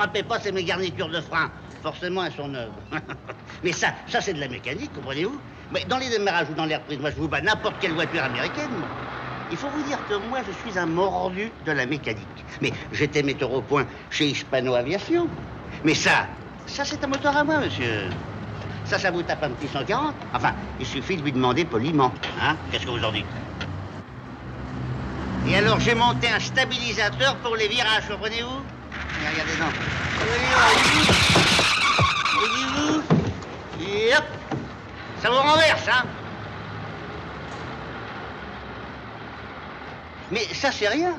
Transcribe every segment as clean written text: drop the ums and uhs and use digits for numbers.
frappez pas, c'est mes garnitures de frein. Forcément, elles sont neuves. Mais ça c'est de la mécanique, comprenez-vous? Mais dans les démarrages ou dans les reprises, moi, je vous bats n'importe quelle voiture américaine. Il faut vous dire que moi, je suis un mordu de la mécanique. Mais j'étais metteur au point chez Hispano Aviation. Mais ça c'est un moteur à moi, monsieur. Ça vous tape un petit 140. Enfin, il suffit de lui demander poliment. Hein? Qu'est-ce que vous en dites? Et alors, j'ai monté un stabilisateur pour les virages, comprenez-vous? Regardez donc. Voyez-vous? Et hop! Ça vous renverse, hein? Mais ça, c'est rien.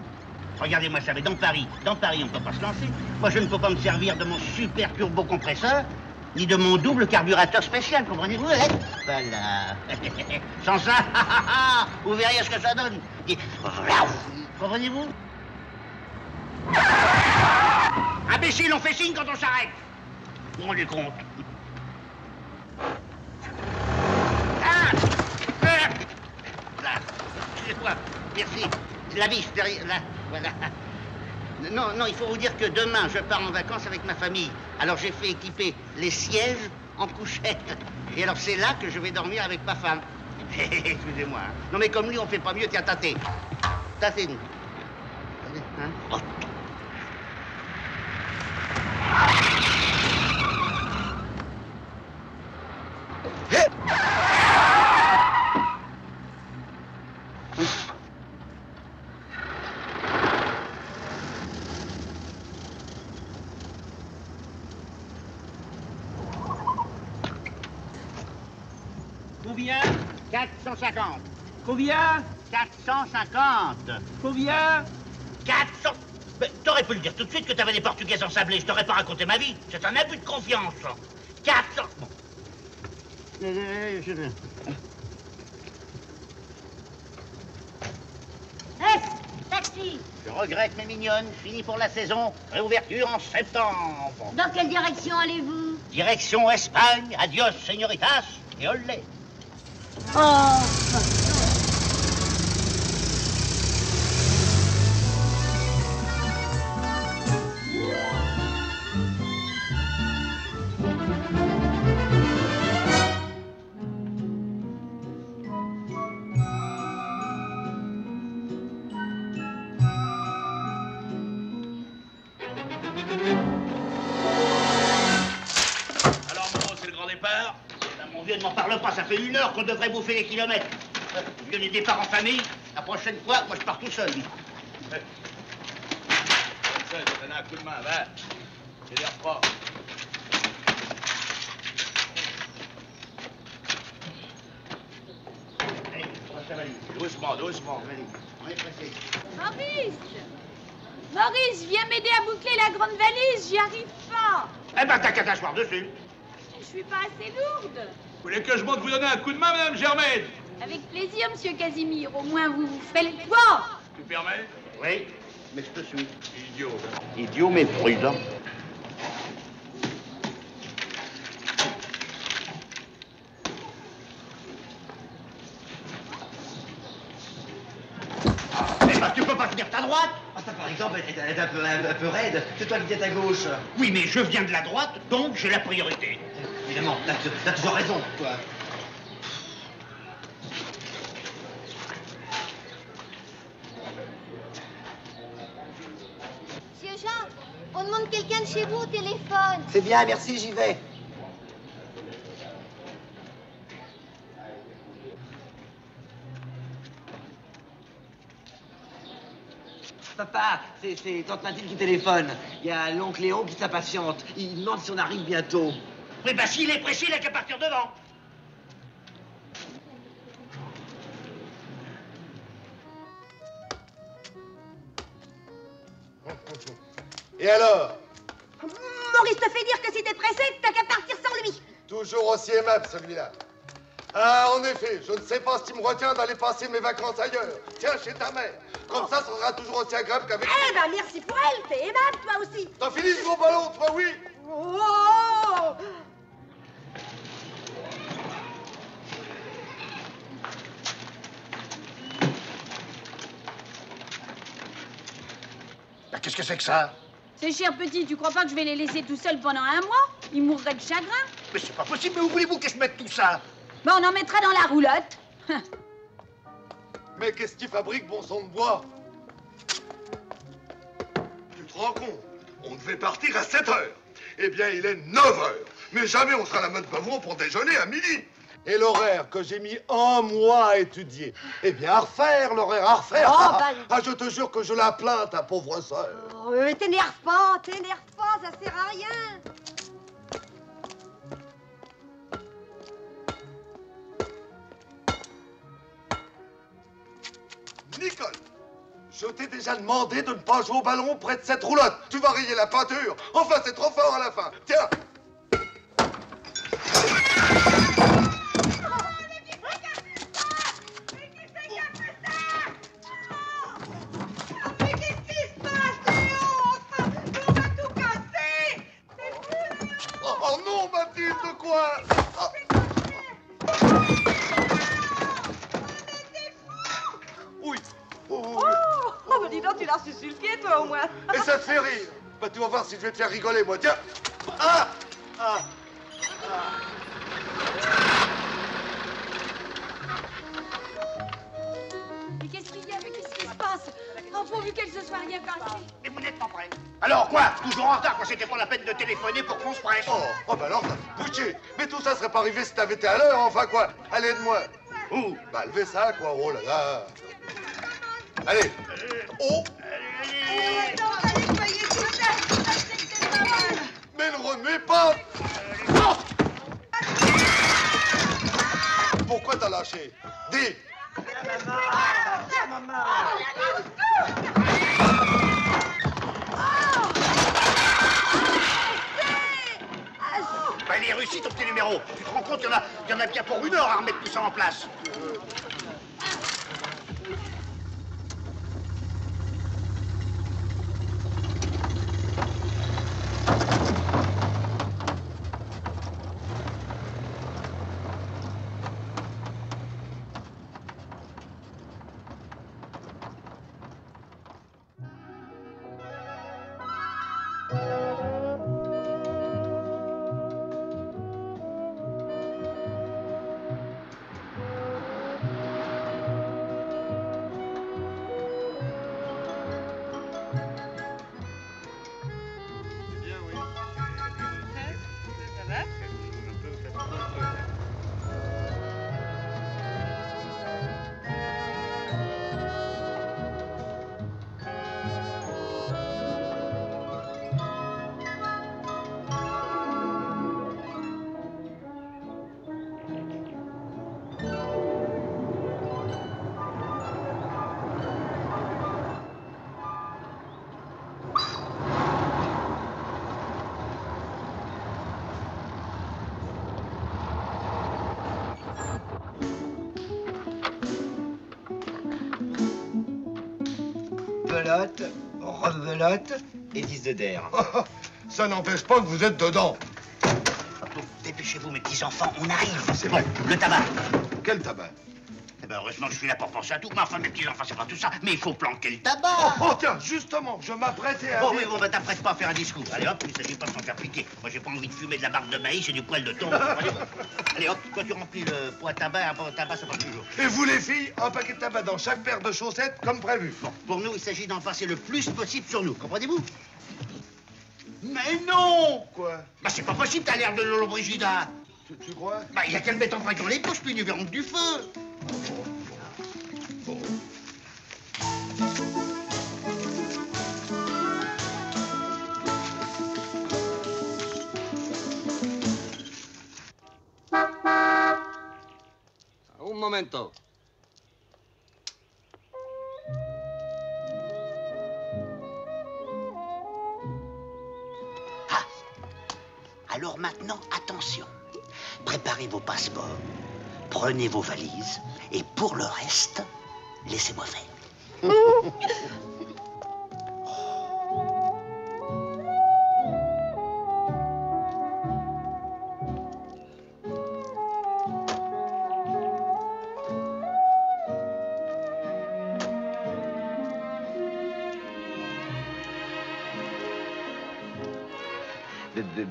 Regardez-moi ça, mais dans Paris, on ne peut pas se lancer. Moi, je ne peux pas me servir de mon super turbocompresseur, ni de mon double carburateur spécial, comprenez-vous? Voilà. Sans ça, vous verriez ce que ça donne. Comprenez-vous? Imbécile, on fait signe quand on s'arrête. Vous vous rendez compte? Là. Excusez-moi. Merci. La vis derrière. Là. Voilà. Non, il faut vous dire que demain, je pars en vacances avec ma famille. Alors, j'ai fait équiper les sièges en couchette. Et alors, c'est là que je vais dormir avec ma femme. Excusez-moi. Hein. Non, mais comme lui, on fait pas mieux. Tiens, tâtez. Tâtez-nous. Hein? Oh. Combien? 450. Combien? 450. Combien? 400. Mais t'aurais pu le dire tout de suite que t'avais des Portugais ensablés. Je t'aurais pas raconté ma vie. C'est un abus de confiance. 400. Bon. Taxi! Je regrette, mes mignonnes. Fini pour la saison. Réouverture en septembre. Dans quelle direction allez-vous? Direction Espagne. Adios, señoritas. Et olé. Oh! Mon vieux, ne m'en parle pas, ça fait 1 heure qu'on devrait bouffer les kilomètres. Vieux, les départs en famille, la prochaine fois, moi je pars tout seul. Ça, donne un coup de main, va. J'ai l'air froid. la valise. Doucement, doucement. La valise. On est pressé. Maurice! Maurice, viens m'aider à boucler la grande valise, j'y arrive pas. Eh ben, t'as qu'à t'asseoir dessus. Je suis pas assez lourde. Vous voulez que je monte vous donner un coup de main, Madame Germaine? Avec plaisir, monsieur Casimir. Au moins, vous ferez le poids. Tu permets? Oui, mais je te suis. Idiot. Idiot, mais prudent. Eh ben, tu peux pas tenir ta droite. Ah, ça, par exemple, elle est un peu raide. C'est toi qui tiens ta gauche. Oui, mais je viens de la droite, donc j'ai la priorité. Évidemment, t'as toujours raison, toi. Monsieur Jean, on demande quelqu'un de chez vous au téléphone. C'est bien, merci, j'y vais. Papa, c'est tante Mathilde qui téléphone. Il y a l'oncle Léon qui s'impatiente. Il demande si on arrive bientôt. Oui, ben, s'il est pressé, il a qu'à partir devant. Et alors? Maurice te fait dire que si t'es pressé, t'as qu'à partir sans lui. Toujours aussi aimable, celui-là. Ah, en effet, je ne sais pas ce qui me retient d'aller passer mes vacances ailleurs. Tiens, chez ta mère. Comme ça sera toujours aussi agréable qu'avec... Eh ben, merci pour elle, t'es aimable, toi aussi. T'as fini ce gros ballon, toi, oui? Oh! Ben, qu'est-ce que c'est que ça? C'est cher petit, tu crois pas que je vais les laisser tout seuls pendant un mois? Ils mourraient de chagrin. Mais c'est pas possible, mais où voulez-vous que je mette tout ça? Ben, on en mettra dans la roulotte. Mais qu'est-ce qu'il fabrique, bon sang de bois? Tu te rends compte? On devait partir à 7 heures. Eh bien, il est 9 heures. Mais jamais on sera à la main de Pavron pour déjeuner à midi. Et l'horaire que j'ai mis un mois à étudier. Eh bien, à refaire, l'horaire, à refaire. Oh, bah... Ah, je te jure que je la plains, ta pauvre sœur. Oh, mais t'énerve pas, ça sert à rien. Nicole, je t'ai déjà demandé de ne pas jouer au ballon près de cette roulotte. Tu vas rayer la peinture. Enfin, c'est trop fort à la fin. Tiens. Oh non, Mathilde, quoi? Oui. Oh, Oh, bah dis donc, tu l'as reçu sur le pied, toi, au moins. et ça te fait rire. Bah, tu vas voir si je vais te faire rigoler, moi. Tiens. Ah, ah. Mais qu'est-ce qu'il y a? Mais qu'est-ce qui se passe? Oh, pourvu qu'elle se soit rien passé. Et vous n'êtes pas prêt. Alors quoi? Toujours en retard quand c'était pas la peine de téléphoner pour qu'on se presse. Oh, bah alors, t'as bouché. Mais tout ça serait pas arrivé si t'avais été à l'heure, enfin quoi. Allez, aide-moi. Où? Bah, levez ça, quoi. Oh là là. Allez. Oh. Mais ne remets pas. Pourquoi t'as lâché? Dis. Bah, il est réussi ton petit numéro. Tu te rends compte, il y en a bien pour 1 heure à remettre tout ça en place. belote, rebelote et 10 de d'air. Ça n'empêche pas que vous êtes dedans. Dépêchez-vous, mes petits-enfants, on arrive. C'est bon, le tabac. Quel tabac? Eh ben, heureusement que je suis là pour penser à tout. Mais enfin, mes petits-enfants, c'est pas tout ça. Mais il faut planquer le tabac. Oh, tiens, justement, je m'apprêtais à... Bon, oui, bon, ben, t'apprêtes pas à faire un discours. Allez, hop, il s'agit pas de s'en faire piquer. Moi, j'ai pas envie de fumer de la barbe de maïs et du poil de thon. Allez, hop, toi, tu remplis le pot à tabac. Un pot à tabac, ça passe toujours. Et vous, les filles, un paquet de tabac dans chaque paire de chaussettes, comme prévu. Bon, pour nous, il s'agit d'en passer le plus possible sur nous. Comprenez-vous? Mais non! Quoi? Bah, c'est pas possible, t'as l'air de Lollobrigida. Tu crois? Bah, il y a qu'à le mettre en vrac dans les poches, puis il lui verront du feu. Bon. Un momento. Ah! Alors maintenant, attention. Préparez vos passeports, prenez vos valises, et pour le reste, laissez-moi faire.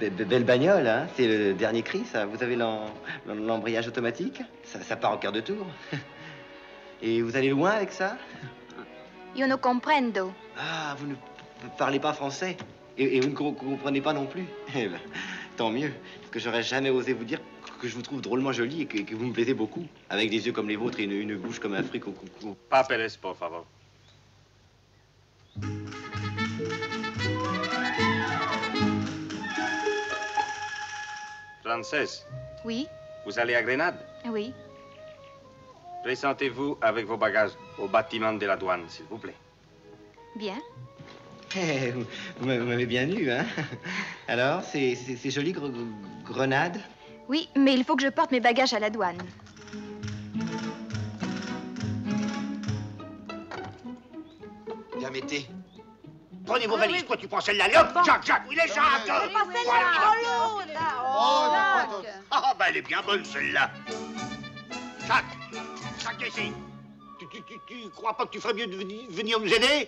Belle bagnole, hein? C'est le dernier cri, ça. Vous avez l'embrayage automatique? Ça part au quart de tour. Et vous allez loin avec ça? Io non comprendo. Ah, vous ne parlez pas français. Et vous ne comprenez pas non plus. Eh ben, tant mieux. Parce que j'aurais jamais osé vous dire que je vous trouve drôlement jolie et que vous me plaisez beaucoup. Avec des yeux comme les vôtres et une bouche comme un fruit au coucou. Papeles, por favor. Frances, Oui, vous allez à Grenade? oui. Présentez-vous avec vos bagages au bâtiment de la douane, s'il vous plaît. Bien. Eh, vous m'avez bien eu, hein? Alors, c'est joli, Grenade? Oui, mais il faut que je porte mes bagages à la douane. Bien, mettez. Prenez vos valises, toi tu prends celle-là, allez hop, Jacques, où il est Jacques? Pas celle-là, oh l'autre. Oh, d'accord. Ah, ben elle est bien bonne celle-là. Jacques, ici. Tu crois pas que tu ferais mieux de venir nous aider?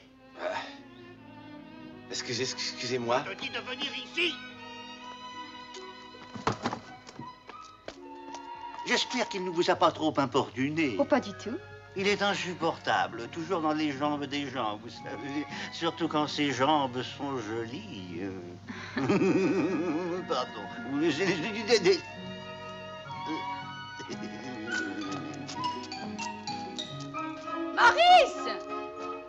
Excusez-moi. Je te dis de venir ici. J'espère qu'il ne vous a pas trop importuné. Oh, pas du tout. Il est insupportable, toujours dans les jambes des gens, vous savez. Surtout quand ces jambes sont jolies. Pardon. Maurice!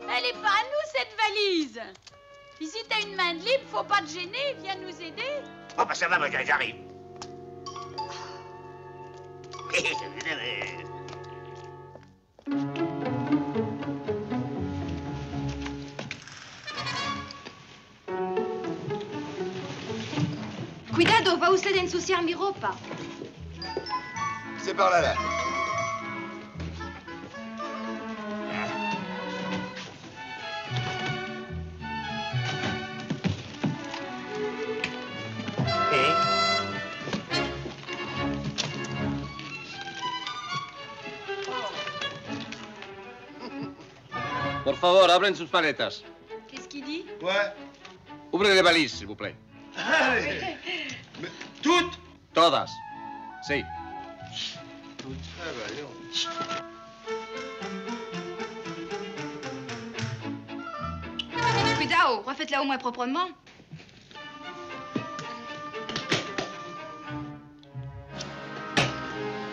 Elle est pas à nous, cette valise. Puis si t'as une main de libre, faut pas te gêner, viens nous aider. Oh, bah ça va, j'arrive. Cuidado, va usted a ensuciar mi ropa. C'est par là. Por favor, abren sus maletas. Qu'est-ce qu'il dit? Ouais. Ouvrez les valises, s'il vous plaît. Allez. Mais toutes? Todas. Sí. Ah, bah, allez, Cuidado, refaites-la au moins proprement.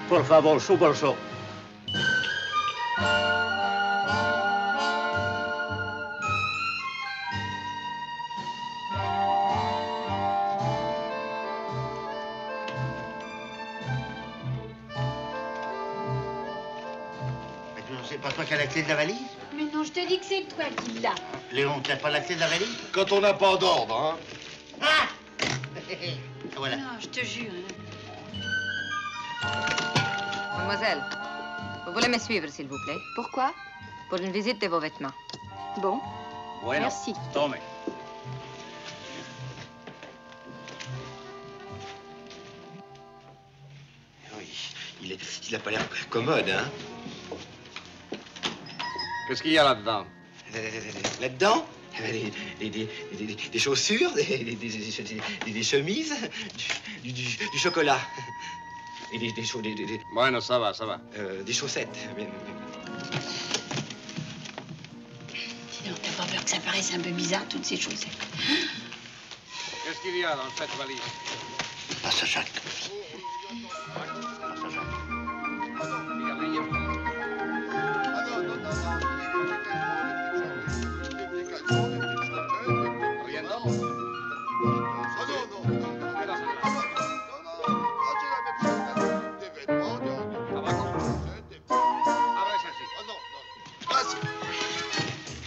Por favor, su bolso. C'est pas toi qui as la clé de la valise? Mais non, je te dis que c'est toi qui l'as. Léon, tu n'as pas la clé de la valise? Quand on n'a pas d'ordre, hein. Ah! Voilà. Non, je te jure. Mademoiselle, vous voulez me suivre, s'il vous plaît? Pourquoi? Pour une visite de vos vêtements. Bon. Bueno. Merci. Tome. Oui, il a pas l'air commode, hein? Qu'est-ce qu'il y a là-dedans? Là-dedans, des chaussures, des chemises, du chocolat. Et des Bueno, ça va, ça va. Des chaussettes. Dis donc, t'as pas peur que ça paraisse un peu bizarre, toutes ces chaussettes? Qu'est-ce qu'il y a dans cette valise? Passe à Jacques. Rien d'autre?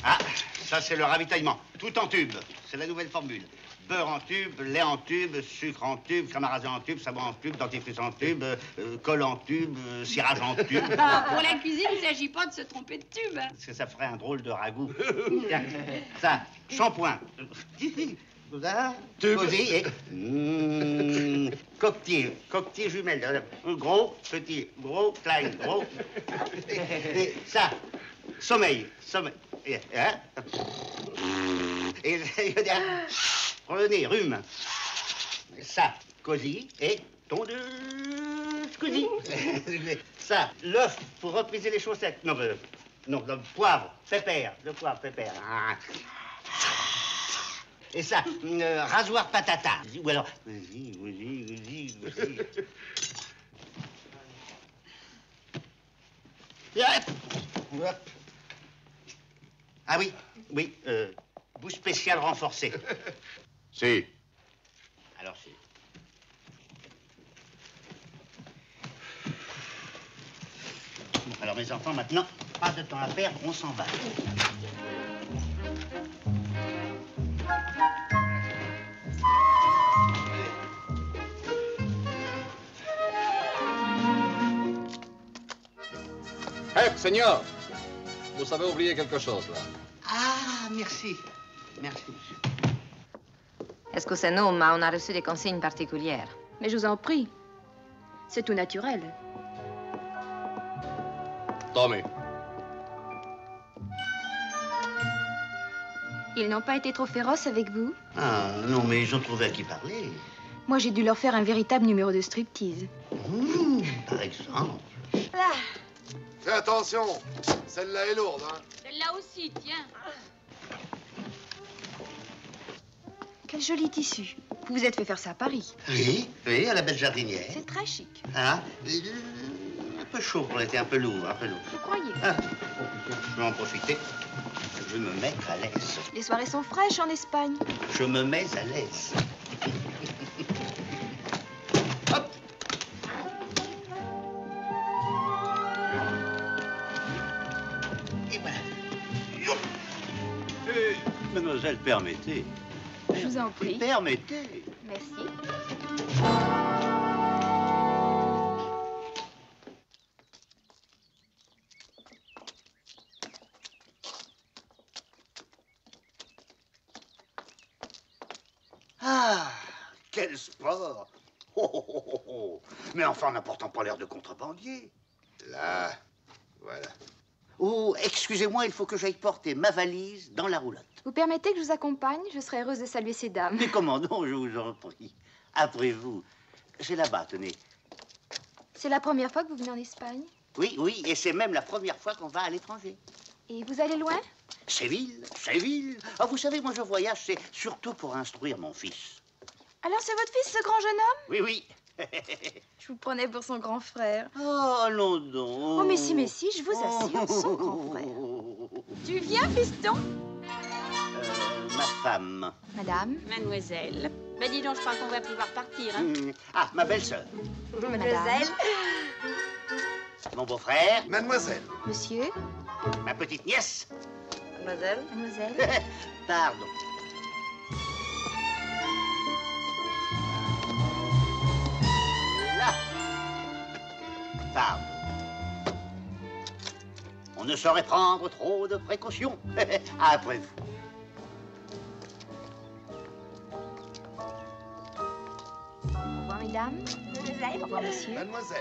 Ah, ça c'est le ravitaillement. Tout en tube. C'est la nouvelle formule. Beurre en tube, lait en tube, sucre en tube, crème à raser en tube, savon en tube, dentifrice en tube, colle en tube, cirage en tube. Ah, pour la cuisine, il ne s'agit pas de se tromper de tube. Hein. Parce que ça ferait un drôle de ragoût. Tiens, ça, shampoing. Cosy et... coquetier jumelle. Gros, petit, gros, klein, gros. Et ça, sommeil. Et, hein? Et prenez, rhume. Ça, cosy et tondeuse cosy. Ça, l'œuf pour repriser les chaussettes. Non, poivre, pépère, le poivre, pépère. Et ça, rasoir patata. Ou alors, vas-y. Hop. Ah oui, bouche spéciale renforcée. Si. Alors, si. Alors, mes enfants, maintenant, pas de temps à perdre, on s'en va. Hé, Seigneur! Vous avez oublié quelque chose, là. Ah, merci. Merci, monsieur. Excusez-nous, mais on a reçu des consignes particulières. Mais je vous en prie. C'est tout naturel. Tommy. Ils n'ont pas été trop féroces avec vous? Ah, non, mais ils ont trouvé à qui parler. Moi, j'ai dû leur faire un véritable numéro de striptease. Par exemple. Là. Fais attention, celle-là est lourde, hein. Celle-là aussi, tiens. Quel joli tissu. Vous vous êtes fait faire ça à Paris. Oui, à la belle jardinière. C'est très chic. Ah, un peu chaud pour l'été, un peu lourd. Vous croyez? Ah, je vais en profiter. Je me mets à l'aise. Les soirées sont fraîches en Espagne. Je me mets à l'aise. Hop. Et voilà. Mademoiselle, permettez. Je vous en prie. Permettez. Merci. Ah, quel sport! Oh. Mais enfin, n'apportant pas l'air de contrebandier. Là, voilà. Oh, excusez-moi, il faut que j'aille porter ma valise dans la roulotte. Vous permettez que je vous accompagne? Je serais heureuse de saluer ces dames. Mais comment non, je vous en prie. Après vous. C'est là-bas, tenez. C'est la première fois que vous venez en Espagne? Oui, et c'est même la première fois qu'on va à l'étranger. Et vous allez loin? Séville. Ah, vous savez, moi, je voyage, c'est surtout pour instruire mon fils. Alors c'est votre fils, ce grand jeune homme? Oui. Je vous prenais pour son grand frère. Oh, non, non. Oh, mais si, je vous assure, son grand frère. Tu viens, fiston? Ma femme. Madame? Mademoiselle. Ben dis donc, je crois qu'on va pouvoir partir, hein. Ah, ma belle-sœur. Mademoiselle? Mon beau-frère. Mademoiselle. Monsieur? Ma petite nièce. Mademoiselle? Mademoiselle? Pardon. Là. Pardon. On ne saurait prendre trop de précautions. Après vous. mesdames. Au revoir, monsieur. Mademoiselle.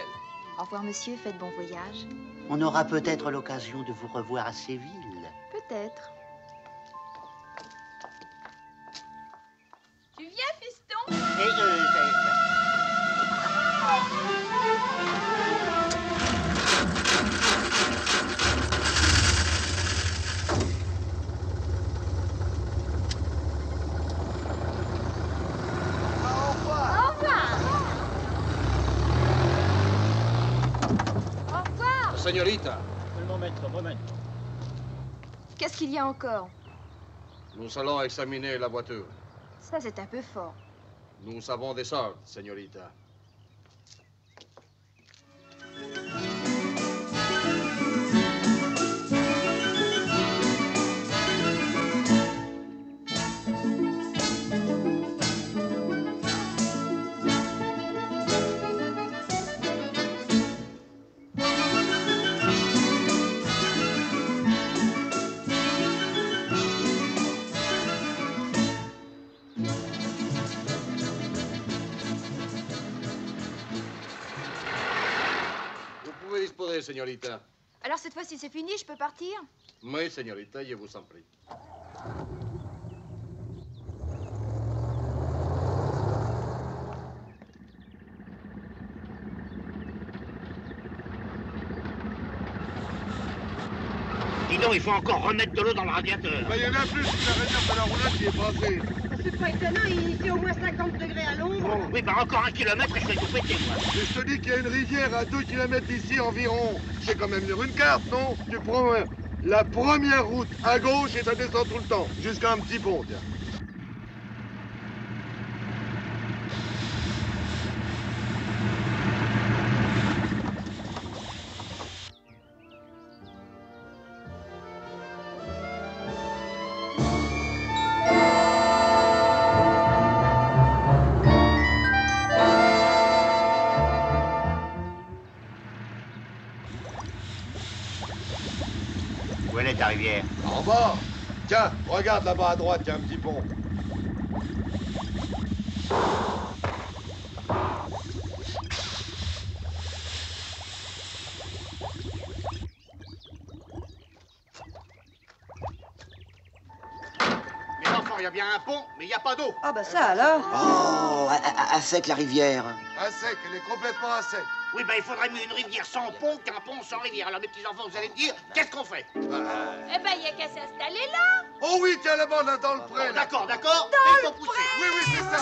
Au revoir, monsieur. Faites bon voyage. On aura peut-être l'occasion de vous revoir à Séville. Peut-être. Tu viens, fiston? Señorita, Qu'est-ce qu'il y a encore? nous allons examiner la voiture. Ça, c'est un peu fort. Nous avons des ordres, señorita. Señorita. Alors, cette fois-ci, c'est fini, je peux partir? Oui, señorita, je vous en prie. Dis donc, il faut encore remettre de l'eau dans le radiateur. Bah, il y en a plus, la réserve de la roulade qui est passée. C'est pas étonnant, il fait au moins 50 degrés à l'ombre. Oui, bah encore 1 kilomètre et je fais tout péter, moi. Mais je te dis qu'il y a une rivière à 2 km d'ici environ. C'est quand même sur une carte, non? Tu prends la première route à gauche et ça descend tout le temps, jusqu'à un petit pont, tiens. Où elle est ta rivière? En bas. Tiens, regarde là-bas à droite, il y a un petit pont. Mais enfant, il y a bien un pont, mais il n'y a pas d'eau. Ah bah ça alors. Oh, à sec la rivière. À sec, elle est complètement à sec. Oui, bah il faudrait mieux une rivière sans pont qu'un pont sans rivière. Alors mes petits-enfants, vous allez me dire, qu'est-ce qu'on fait? Eh ben, il y a qu'à s'installer là. Oh oui, tiens là-bas, là, dans le pré. là. D'accord, d'accord, mais il faut pousser. Oui, oui, c'est ça.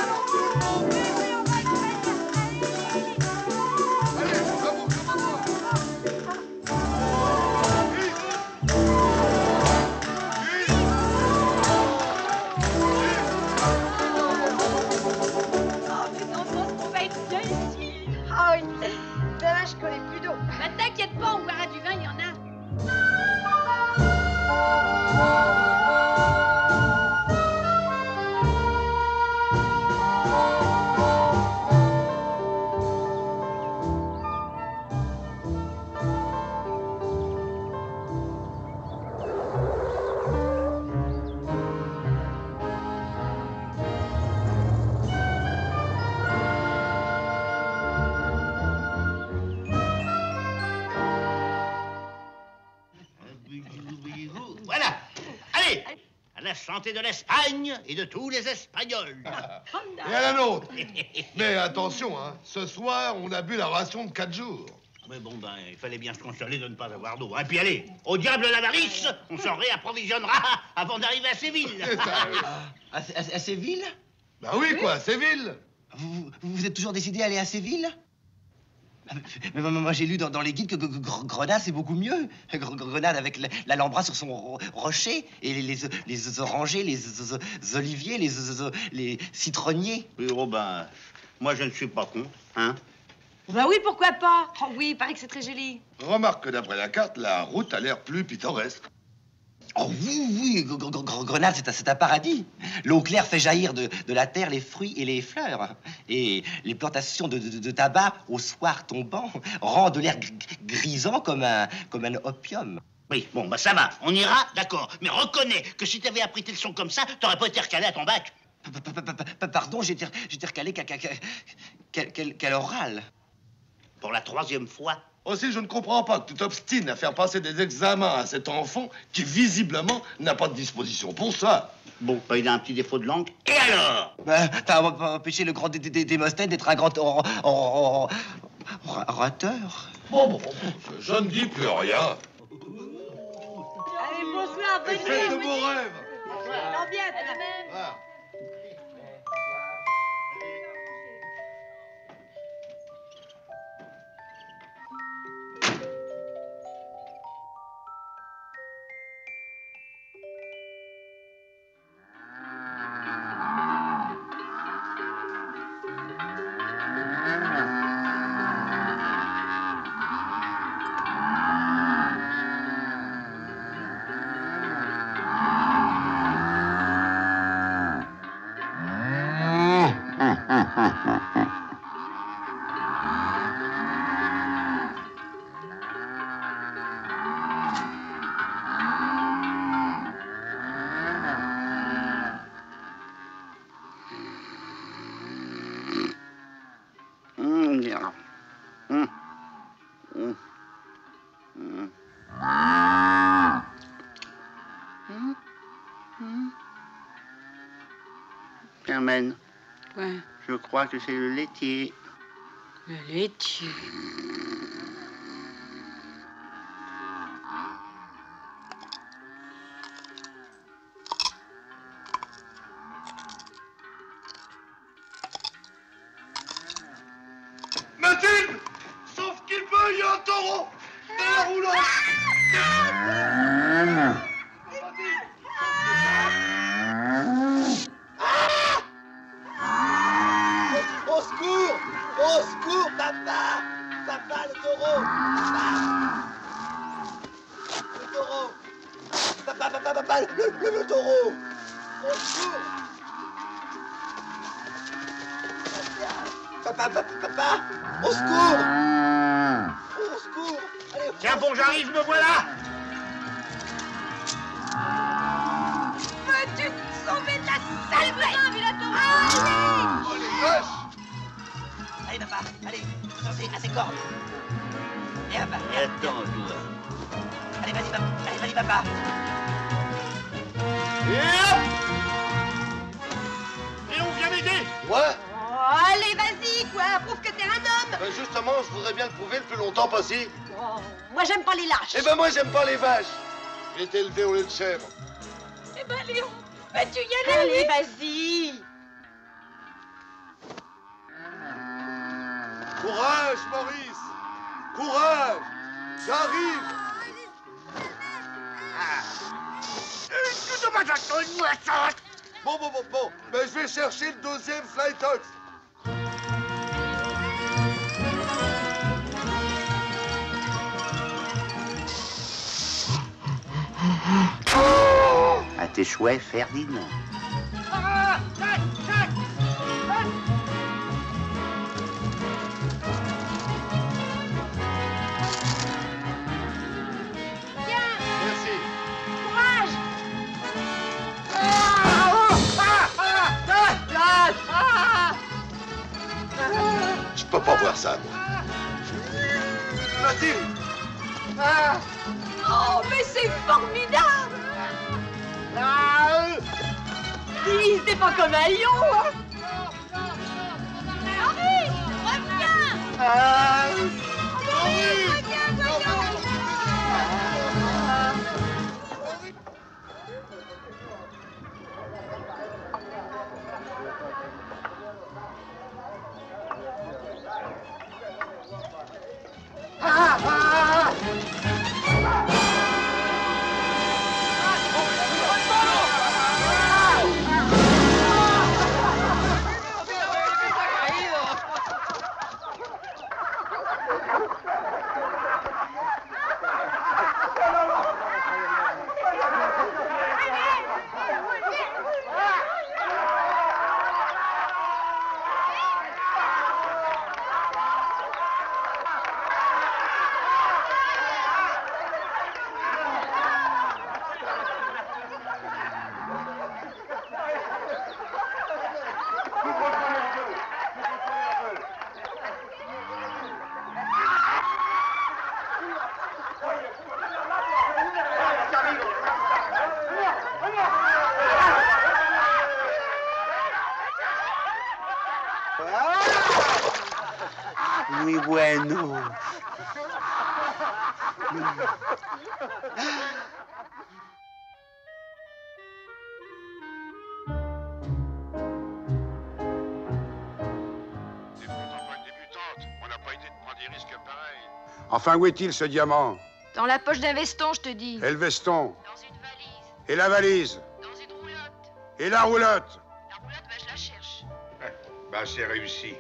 Allez, bravo, commence-moi. Oh, mes enfants, on va être bien ici. Ah oui. Dommage je connais plus d'eau. Bah, t'inquiète pas, on boira du vin, il y en a. Voilà. Allez, à la santé de l'Espagne et de tous les Espagnols. Et à la nôtre. Mais attention, hein, ce soir, on a bu la ration de 4 jours. Mais bon, ben, il fallait bien se consoler de ne pas avoir d'eau. Et puis allez, au diable l'avarice, on s'en réapprovisionnera avant d'arriver à Séville. C'est ça, oui. À Séville? Bah oui, quoi, Séville. Vous êtes toujours décidé à aller à Séville? Mais moi, j'ai lu dans les guides que Grenade, c'est beaucoup mieux. Grenade avec l'alhambra sur son rocher et les orangers, les oliviers, les citronniers. Oui, Robin, moi je ne suis pas con, hein. Bah oui, pourquoi pas? Oh oui, il paraît que c'est très joli. Remarque que d'après la carte, la route a l'air plus pittoresque. Oh oui, Grenade, c'est un paradis. L'eau claire fait jaillir de la terre les fruits et les fleurs. Et les plantations de tabac au soir tombant rendent l'air grisant comme un opium. Oui, bon, bah ça va, on ira, d'accord. Mais reconnais que si t'avais appris tes leçons comme ça, t'aurais pas été recalé à ton bac. Pardon, j'ai été recalé Quel oral? Pour la 3e fois. Aussi, je ne comprends pas que tu t'obstines à faire passer des examens à cet enfant qui, visiblement, n'a pas de disposition pour ça. Bon, bah, il a un petit défaut de langue. Et alors? Ben, t'as empêché le grand Démosthène d'être un grand orateur. Bon, je ne dis plus rien. Allez, bonsoir, bonne Faites de nuit. beaux rêves. Non, bien, de la même. Ah. Carmen, Ouais, je crois que c'est le laitier. le laitier. Mathilde! Sauf qu'il peut, il y a un taureau! Dans la roulotte! Au secours! Au secours, papa! Papa, le taureau! Papa! Le taureau! Papa, le taureau! Au secours! Papa! Au secours! Au secours! Allez, Tiens bon, j'arrive, me voilà! Veux-tu te sauver de la sale bête, Vilato? Oh, les vaches! allez, papa! Allez, à ses cordes! Et hop, Attends, toi. allez, vas-y, papa! Allez, vas-y, papa! Et on vient m'aider! Ouais? Oh, allez, vas-y, quoi. Prouve que t'es un homme. Ben justement, je voudrais bien le prouver le plus longtemps possible. Oh, moi, j'aime pas les lâches. Eh ben moi, j'aime pas les vaches. J'ai été élevé au lait de chèvre. Eh ben, Léon, vas-tu y aller? Allez, vas-y. Courage, Maurice! Courage! J'arrive! Bon. Ben, je vais chercher le 2e Flytox. À tes chouets, Ferdinand. Merci. Courage. Je peux pas voir ça, moi. Mathilde! Oh, mais c'est formidable! Il se défend comme un lion. Hein. Maurice, reviens! Maurice, reviens, voyons! Muy bueno. Enfin, où est-il, ce diamant? Dans la poche d'un veston, je te dis. Et le veston? Dans une valise. Et la valise? Dans une roulotte. Et la roulotte? La roulotte, ben, je la cherche. Ben, c'est réussi.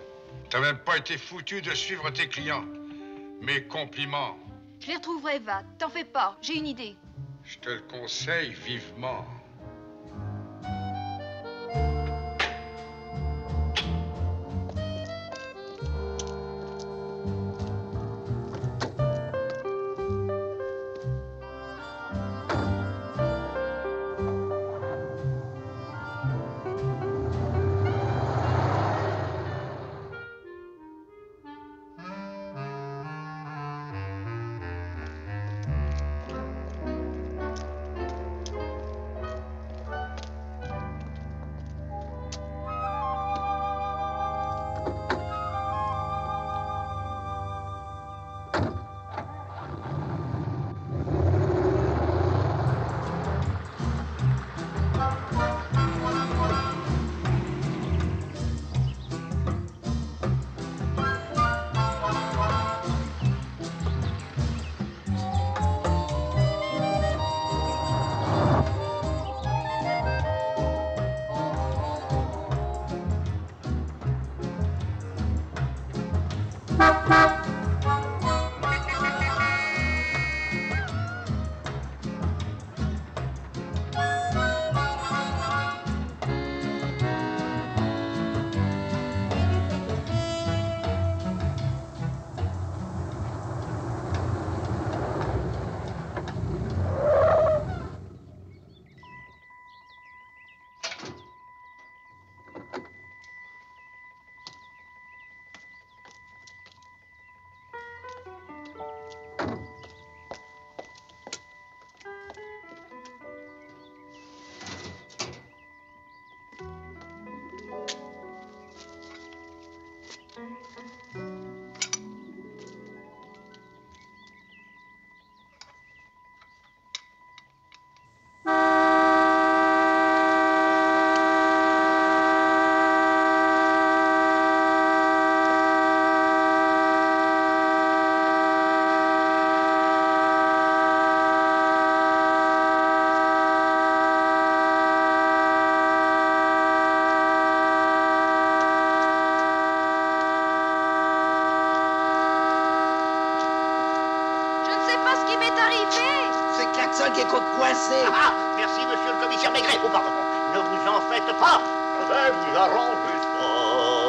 T'as même pas été foutu de suivre tes clients. Mes compliments. Je les retrouverai, va. T'en fais pas, j'ai une idée. Je te le conseille vivement. Qui est coincé. Ah, merci, monsieur le commissaire Maigret. Oh, pardon. Ne vous en faites pas. Je vais vous arranger ça.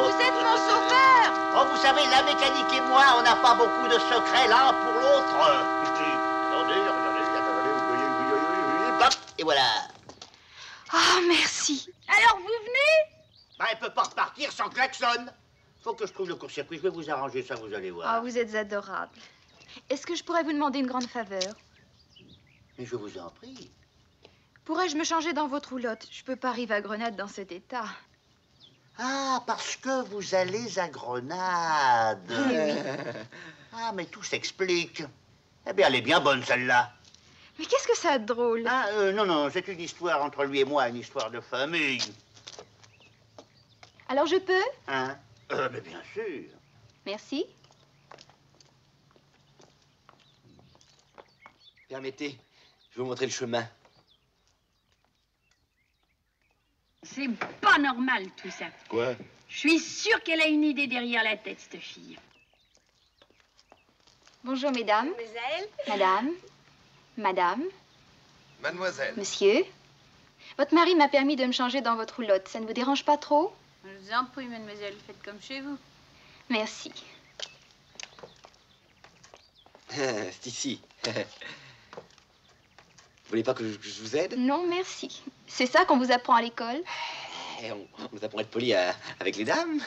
Vous êtes mon sauveur. Oh, vous savez, la mécanique et moi, on n'a pas beaucoup de secrets l'un pour l'autre. Attendez, regardez. Hop, et voilà. Oh, merci. Alors, vous venez? Bah, elle peut pas repartir sans klaxon. Faut que je trouve le court-circuit. Je vais vous arranger ça, vous allez voir. Oh, vous êtes adorable. Est-ce que je pourrais vous demander une grande faveur? Mais je vous en prie. Pourrais-je me changer dans votre roulotte? Je peux pas arriver à Grenade dans cet état. Ah, parce que vous allez à Grenade. Oui. Ah, mais tout s'explique. Eh bien, elle est bien bonne, celle-là. Mais qu'est-ce que ça a de drôle? Ah, non, c'est une histoire entre lui et moi, une histoire de famille. Alors je peux? Hein? Mais bien sûr. Merci. Permettez, je vais vous montrer le chemin. C'est pas normal, tout ça. Quoi? Je suis sûre qu'elle a une idée derrière la tête, cette fille. Bonjour, mesdames. Mademoiselle. Madame. Madame. Mademoiselle. Monsieur. Votre mari m'a permis de me changer dans votre roulotte. Ça ne vous dérange pas trop? Je vous en prie, mademoiselle, faites comme chez vous. Merci. C'est ici. Vous voulez pas que je vous aide? Non, merci. C'est ça qu'on vous apprend à l'école? On vous apprend à être poli avec les dames.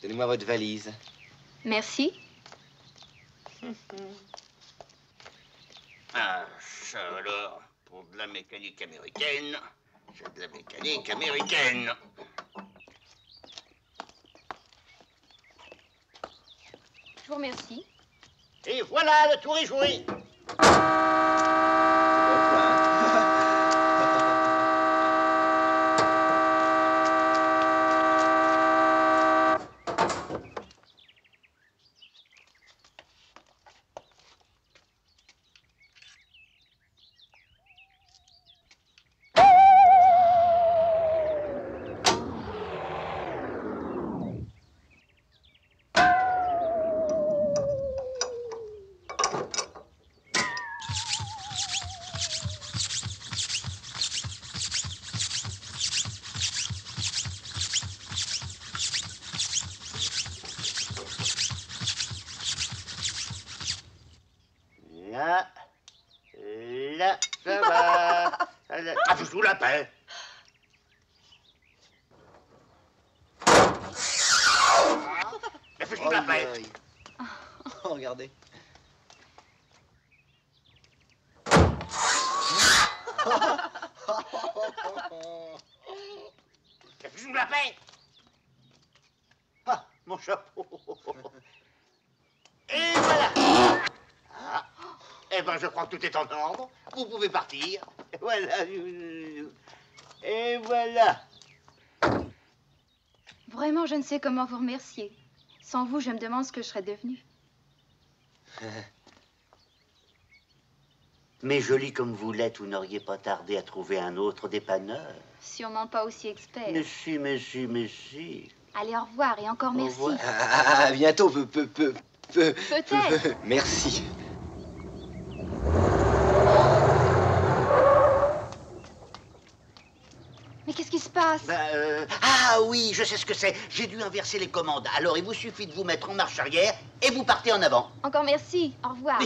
Donnez-moi votre valise. Merci. Ah, ça alors, pour de la mécanique américaine, c'est de la mécanique américaine. Je vous remercie. Et voilà, le tour est joué. Là, ça va. Ah, je vous la paix. Je vous la paix. Oh, regardez. Je vous la paix. Ah, mon chapeau. Et voilà. Ah. Eh ben, je crois que tout est en ordre. Vous pouvez partir. Voilà. Et voilà. Vraiment, je ne sais comment vous remercier. Sans vous, je me demande ce que je serais devenue. Mais jolie comme vous l'êtes, vous n'auriez pas tardé à trouver un autre dépanneur. Sûrement pas aussi expert. Mais si, mais si, mais si. Allez, au revoir et encore merci. Au revoir. À bientôt. Peut-être. Merci. Mais qu'est-ce qui se passe? Ah oui, je sais ce que c'est. J'ai dû inverser les commandes. Alors, il vous suffit de vous mettre en marche arrière et vous partez en avant. Encore merci. Au revoir.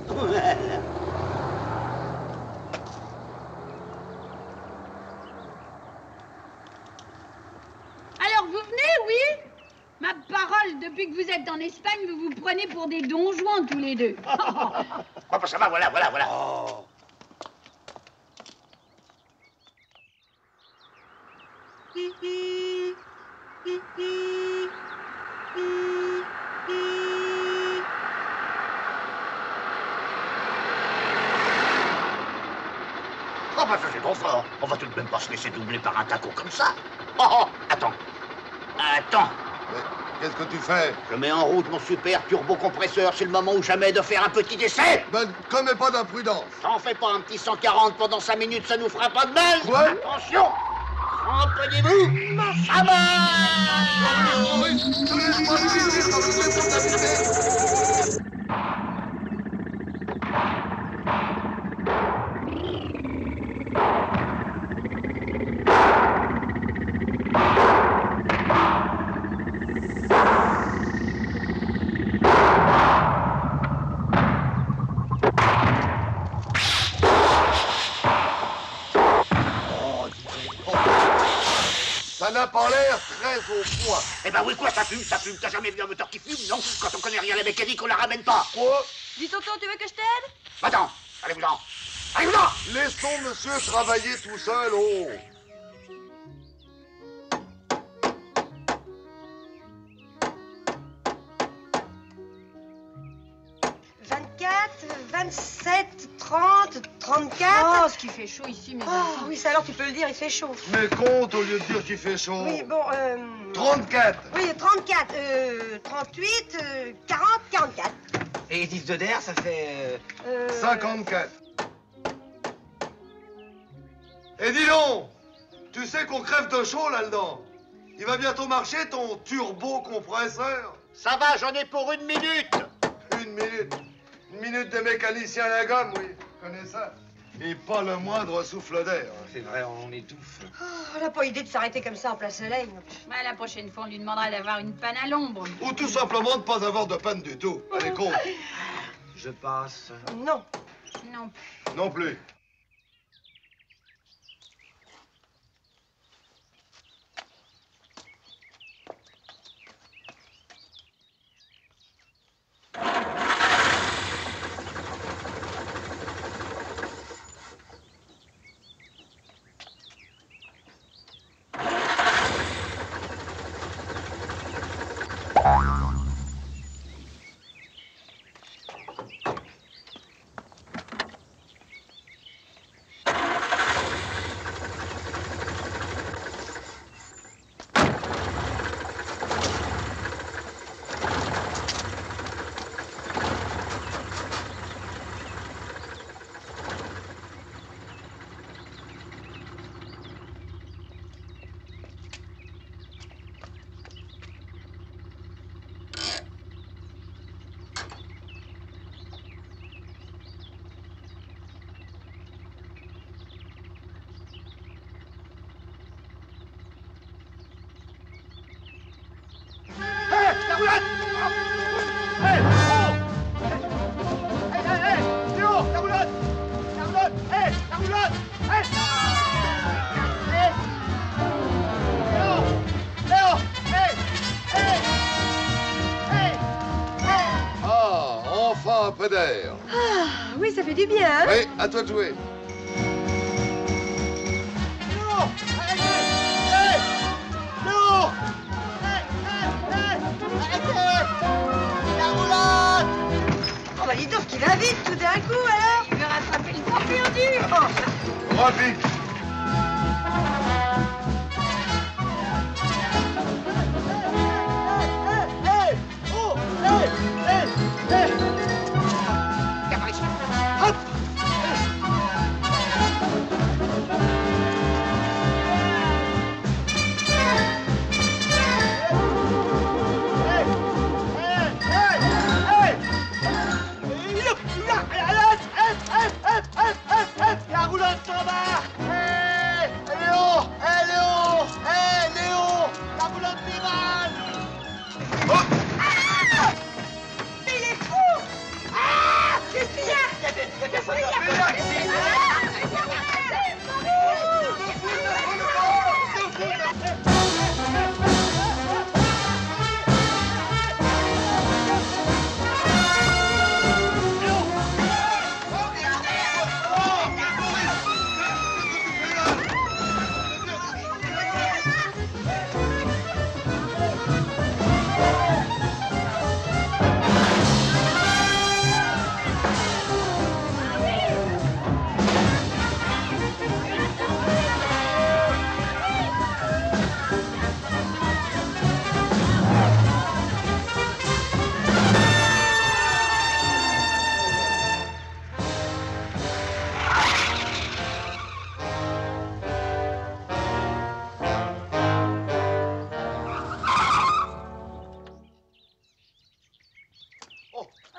Voilà. Alors, vous venez, oui? Ma parole, depuis que vous êtes en Espagne, vous vous prenez pour des donjons tous les deux. Oh, bah, ça va, voilà. Oh. Oh, bah, ça c'est trop fort. On va tout de même pas se laisser doubler par un taco comme ça. Oh, attends. Qu'est-ce que tu fais? Je mets en route mon super turbo-compresseur. C'est le moment ou jamais de faire un petit essai. Ben, commets pas d'imprudence. T'en fais pas un petit 140 pendant 5 minutes, ça nous fera pas de mal. Ouais. Attention. Remprenez-vous. Ça va. Ça n'a pas l'air très au point. Eh ben oui, quoi, ça fume. T'as jamais vu un moteur qui fume, non? Quand on connaît rien à la mécanique, on la ramène pas. Quoi? Dis tonton, tu veux que je t'aide? Attends, allez-vous-en. Allez-vous-en. Laissons monsieur travailler tout seul, oh. « 27, 30, 34... Oh, ce qui fait chaud ici, mes Oh, enfants. oui, ça alors tu peux le dire, il fait chaud. Mais compte au lieu de dire qu'il fait chaud. Oui, bon, 34. Oui, 34, 38, 40, 44. Et 10 de d'air, ça fait... 54. Et dis donc, tu sais qu'on crève de chaud là-dedans. Il va bientôt marcher ton turbo-compresseur. Ça va, j'en ai pour 1 minute. 1 minute. 1 minute de mécanicien à la gomme, oui. Je connais ça. Et pas le moindre souffle d'air. C'est vrai, on étouffe. Oh, on n'a pas idée de s'arrêter comme ça en plein soleil. Ouais, la prochaine fois, on lui demandera d'avoir une panne à l'ombre. Ou tout simplement de pas avoir de panne du tout. Allez, compte. Je passe. Non. Non. Non plus. frais d'air. Ah, oui, ça fait du bien, hein? Oui, à toi de jouer. Non! Arrêtez! Non! Arrêtez! La roulotte! Oh, bah dis donc, qu'il va vite tout d'un coup, alors! Il veut rattraper le temps perdu. Rapide. La roulotte s'en va! Hé! Léo! Hé, Léo! Hé, Léo! La roulotte virale! Ah! Mais il est fou! Ah! Qu'est-ce qu'il y a? Qu'est-ce qu'il y a?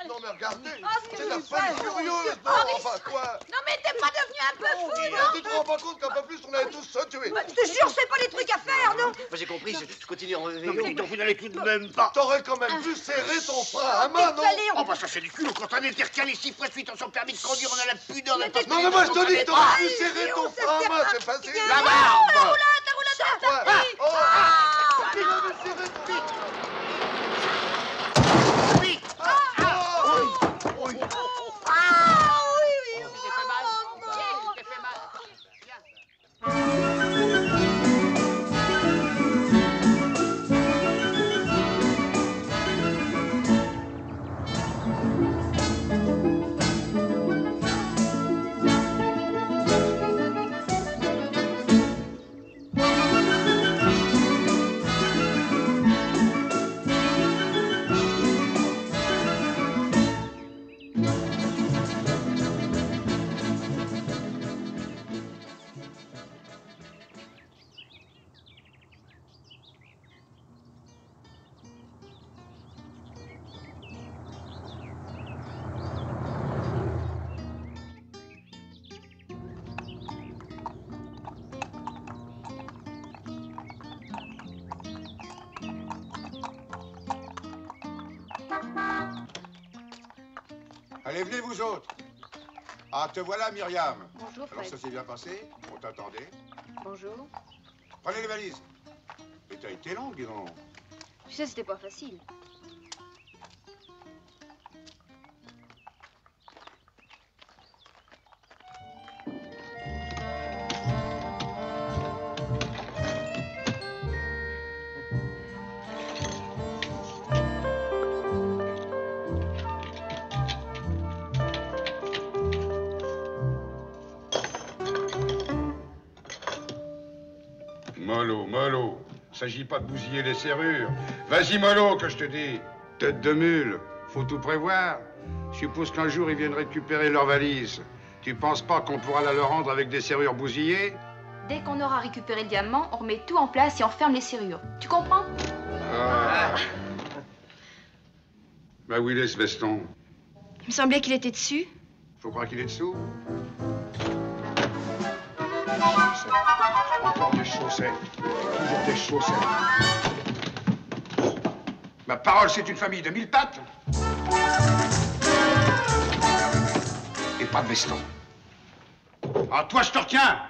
Non mais regardez, ce que c'est la vous folie faites. furieuse. Non, Maurice. enfin quoi? Non, mais t'es pas devenu un peu fou, Tu te rends pas compte qu'un peu plus on allait tous se tuer? Je te jure, c'est pas des trucs à faire, non? Moi j'ai compris, je continue en Non, mais vélo. dis donc, vous n'allez tout de même pas. T'aurais quand même dû serrer ton frein à main, non? Oh, bah ça c'est du cul. Quand on était recalé 6 fois de suite en son permis de conduire, on a la pudeur de pas se Non mais moi je te dis que t'aurais dû serrer ton frein à main, c'est facile. La barbe! La roulotte est repartie! Oh, Ah! tu l'avais serré ton frein. Vite! Allez, venez vous autres. Ah, te voilà, Myriam. Bonjour, Alors, Fred. ça s'est bien passé? On t'attendait. Bonjour. Prenez les valises. Mais t'as été longue, dis donc. Tu sais, c'était pas facile. Mollo. S'agit pas de bousiller les serrures. Vas-y, mollo, que je te dis. Tête de mule. Faut tout prévoir. Je suppose qu'un jour, ils viennent récupérer leur valise. Tu penses pas qu'on pourra la leur rendre avec des serrures bousillées? Dès qu'on aura récupéré le diamant, on remet tout en place et on ferme les serrures. Tu comprends? Ah. Bah, où il est, ce veston? Il me semblait qu'il était dessus. Faut croire qu'il est dessous. Encore des chaussettes. Toujours des chaussettes. Ma parole, c'est une famille de 1000 pattes. Et pas de veston. Ah, toi, je te retiens.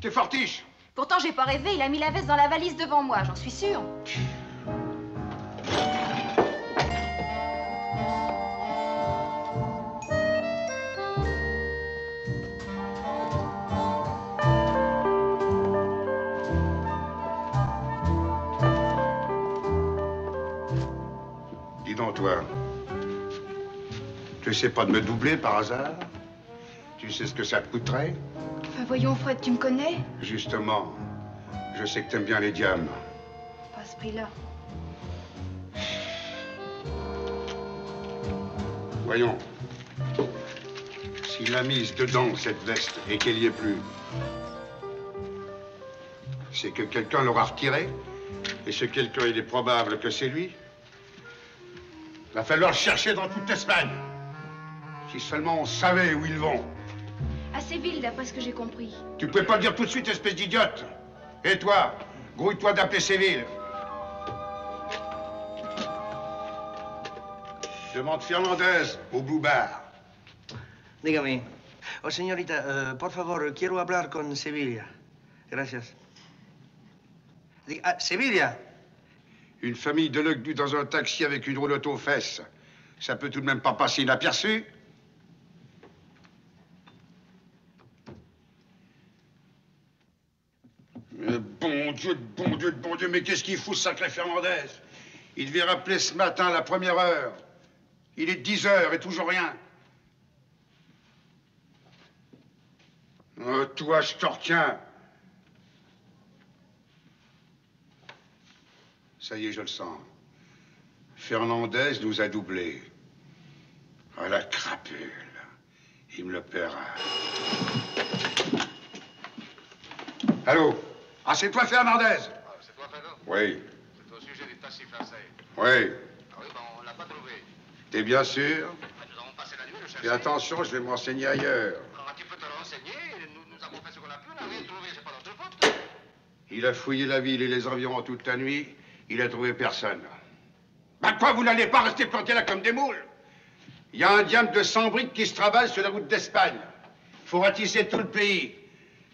T'es fortiche. Pourtant, j'ai pas rêvé, il a mis la veste dans la valise devant moi, j'en suis sûre. Dis donc, toi, tu essaies pas de me doubler par hasard? Tu sais ce que ça te coûterait? Enfin, voyons, Fred, tu me connais? Justement, je sais que t'aimes bien les diamants. Pas à ce prix-là. Voyons. S'il a mise dedans, cette veste, et qu'elle y est plus, c'est que quelqu'un l'aura retirée. Et ce quelqu'un, il est probable que c'est lui. Il va falloir le chercher dans toute l'Espagne. Si seulement on savait où ils vont. À Séville, d'après ce que j'ai compris. Tu pouvais pas le dire tout de suite, espèce d'idiote. Et toi, grouille-toi d'appeler Séville. Demande Fernandez au Blue Bar. Dígame. Oh, señorita, por favor, quiero hablar con Sevilla. Gracias. Sevilla. Une famille de legs dans un taxi avec une roulotte aux fesses. Ça peut tout de même pas passer inaperçu. Bon Dieu, mais qu'est-ce qu'il fout, ce sacré Fernandez? Il devait rappeler ce matin à la première heure. Il est 10 heures et toujours rien. Oh, toi, je te retiens. Ça y est, je le sens. Fernandez nous a doublés. Ah, la crapule. Il me le paiera. Allô? Ah, c'est toi, Fernandez? Ah, c'est toi, Fernand? Oui. C'est au sujet du taxi français. Oui. Ah oui, ben, on l'a pas trouvé. T'es bien sûr? Ben, nous avons passé la nuit le chercher. Fais attention, je vais me renseigner ailleurs. Alors, tu peux te renseigner. Nous avons fait ce qu'on a pu. On n'a rien trouvé. C'est pas notre faute. Il a fouillé la ville et les environs toute la nuit. Il a trouvé personne. Bah quoi, vous n'allez pas rester plantés là comme des moules? Il y a un diamant de 100 briques qui se travaille sur la route d'Espagne. Il faut ratisser tout le pays.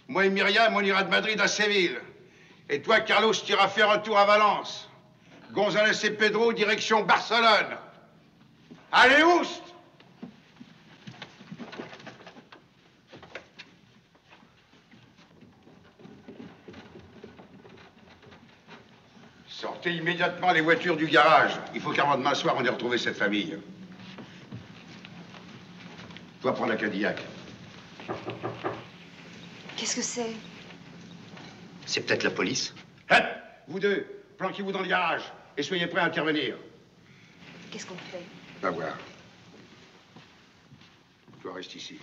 Moi et Myriam, on ira de Madrid à Séville. Et toi, Carlos, tu iras faire un tour à Valence. González et Pedro, direction Barcelone. Allez, oust! Sortez immédiatement les voitures du garage. Il faut qu'avant demain soir, on ait retrouvé cette famille. Toi, prends la Cadillac. Qu'est-ce que c'est? C'est peut-être la police. Hein? Vous deux, planquez-vous dans le garage et soyez prêts à intervenir. Qu'est-ce qu'on fait? Va voir. Toi, reste ici.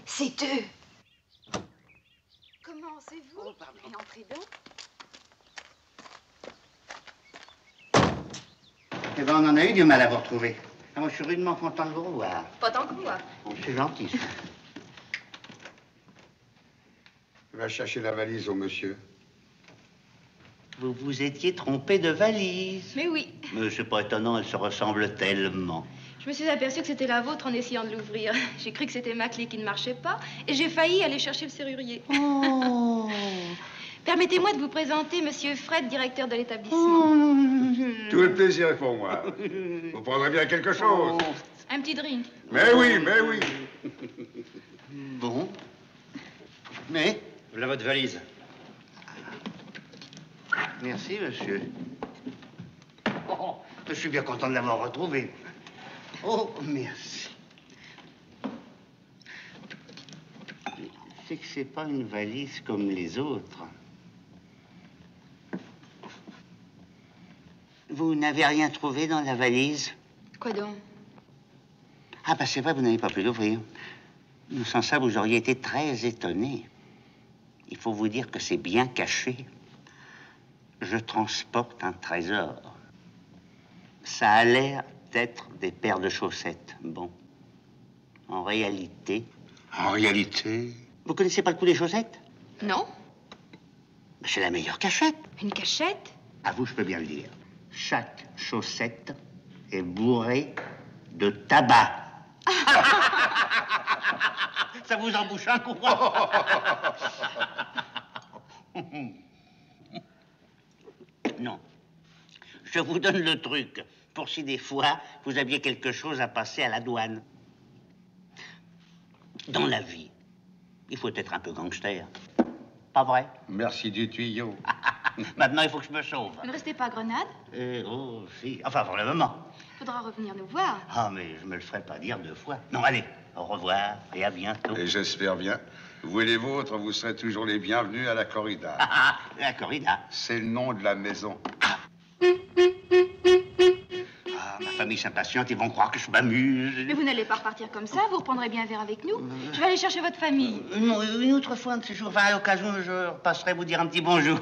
C'est eux. Comment, c'est vous? Oh, pardon. Et entrez donc. Eh ben, on en a eu du mal à vous retrouver. Ah, moi, je suis rudement content de vous revoir. Pas tant que moi. Bon, c'est gentil, ça. Va chercher la valise au monsieur. Vous vous étiez trompé de valise. Mais oui. Mais c'est pas étonnant, elles se ressemblent tellement. Je me suis aperçue que c'était la vôtre en essayant de l'ouvrir. J'ai cru que c'était ma clé qui ne marchait pas et j'ai failli aller chercher le serrurier. Oh. Permettez-moi de vous présenter Monsieur Fred, directeur de l'établissement. Tout le plaisir est pour moi. Vous prendrez bien quelque chose. Un petit drink. Mais oui, mais oui. Bon. Mais Voilà votre valise. merci, monsieur. Oh, je suis bien content de l'avoir retrouvé. Oh, merci. C'est que c'est pas une valise comme les autres. Vous n'avez rien trouvé dans la valise? Quoi donc? Ah, bah c'est vrai, vous n'avez pas pu l'ouvrir. Sans ça, vous auriez été très étonné. Il faut vous dire que c'est bien caché. Je transporte un trésor. Ça a l'air d'être des paires de chaussettes. Bon. En réalité... En réalité? Vous connaissez pas le coup des chaussettes? Non. C'est la meilleure cachette. Une cachette? À vous, je peux bien le dire. Chaque chaussette est bourrée de tabac. Ça vous embouche un coup. Non. Je vous donne le truc pour si des fois vous aviez quelque chose à passer à la douane. Dans la vie, il faut être un peu gangster. Pas vrai? Merci du tuyau. Maintenant, il faut que je me sauve. Vous ne restez pas à Grenade? Oh, si. Enfin, pour le moment. Faudra revenir nous voir. Ah, mais je me le ferai pas dire 2 fois. Non, allez, au revoir et à bientôt. Et j'espère bien. Vous et les vôtres, vous serez toujours les bienvenus à la corrida. La corrida? C'est le nom de la maison. Ma famille s'impatiente, ils vont croire que je m'amuse. Mais vous n'allez pas repartir comme ça, vous reprendrez bien un verre avec nous. Je vais aller chercher votre famille. Non, une autre fois, un de ces jours, enfin, à l'occasion, je passerai vous dire un petit bonjour.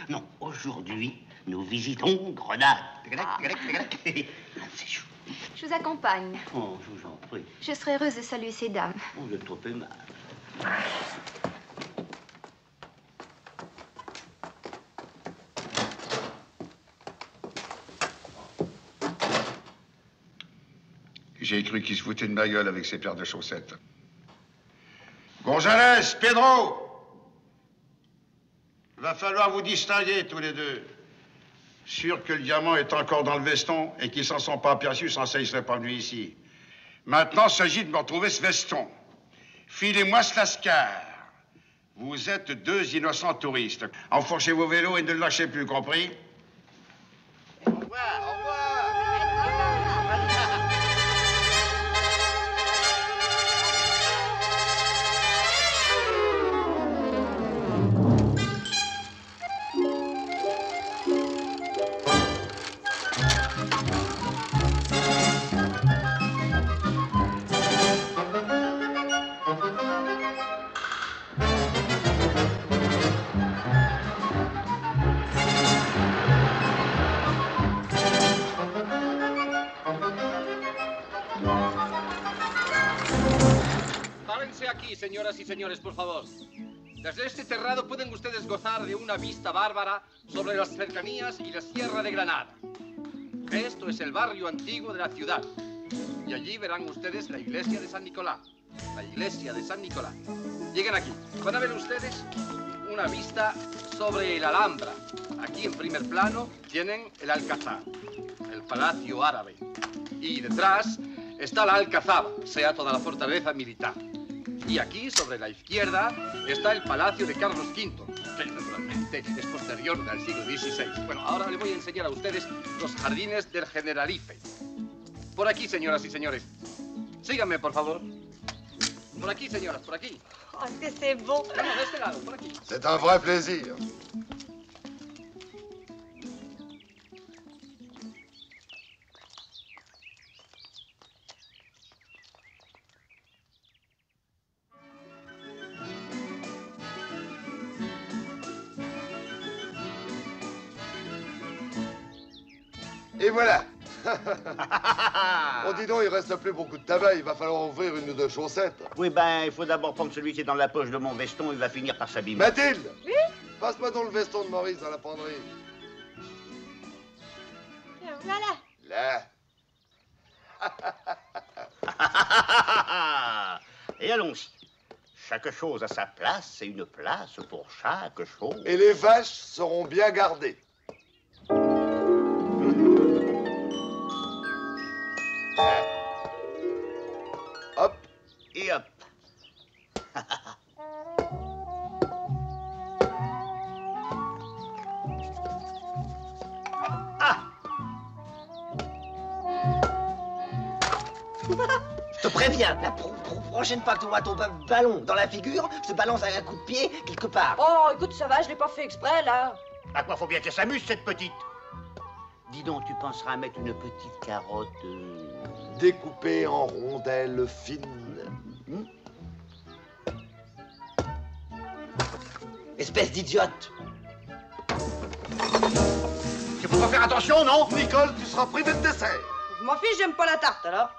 Non, aujourd'hui, nous visitons Grenade. C'est chou. Je vous accompagne. Oh, je vous en prie. Je serai heureuse de saluer ces dames. Oh, vous êtes trop aimable. J'ai cru qu'il se foutait de ma gueule avec ses paires de chaussettes. Gonzalez, Pedro! Va falloir vous distinguer tous les deux. Sûr que le diamant est encore dans le veston et qu'ils s'en sont pas aperçus, sans ça, ils seraient pas venus ici. Maintenant, il s'agit de me retrouver ce veston. Filez-moi ce lascar. Vous êtes 2 innocents touristes. Enfourchez vos vélos et ne le lâchez plus, compris? Au revoir, au revoir. Señoras y señores, por favor. Desde este terrado pueden ustedes gozar de una vista bárbara sobre las cercanías y la Sierra de Granada. Esto es el barrio antiguo de la ciudad. Y allí verán ustedes la iglesia de San Nicolás. La iglesia de San Nicolás. Lleguen aquí. Van a ver ustedes una vista sobre la Alhambra. Aquí en primer plano tienen el Alcázar, el Palacio Árabe. Y detrás está la Alcazaba, o sea, toda la fortaleza militar. Y aquí, sobre la izquierda, está el Palacio de Carlos V, que naturalmente es posterior del siglo XVI. Bueno, ahora les voy a enseñar a ustedes los jardines del Generalife. Por aquí, señoras y señores. Síganme, por favor. Por aquí, señoras, por aquí. Oh, que c'est beau. No, de este lado, por aquí. C'est un vrai plaisir. Et voilà. On dit donc, il reste plus beaucoup de tabac, il va falloir ouvrir 1 ou 2 chaussettes. Oui, ben, il faut d'abord prendre celui qui est dans la poche de mon veston, il va finir par s'abîmer. Mathilde! Oui? Passe-moi donc le veston de Maurice dans la penderie. Voilà. Là. Et allons-y. Chaque chose a sa place et une place pour chaque chose. Et les vaches seront bien gardées. Hop. Et hop. Je te préviens, la prochaine fois que tu vois ton ballon dans la figure, je te balance un coup de pied quelque part. Oh, écoute, ça va, je l'ai pas fait exprès, là. À quoi faut bien qu'elle s'amuse, cette petite? Dis donc, tu penseras à mettre une petite carotte... Découpée en rondelles fines. Espèce d'idiote. Tu peux pas faire attention, non? Nicole, tu seras privé de dessert. Je m'en fiche, j'aime pas la tarte, alors.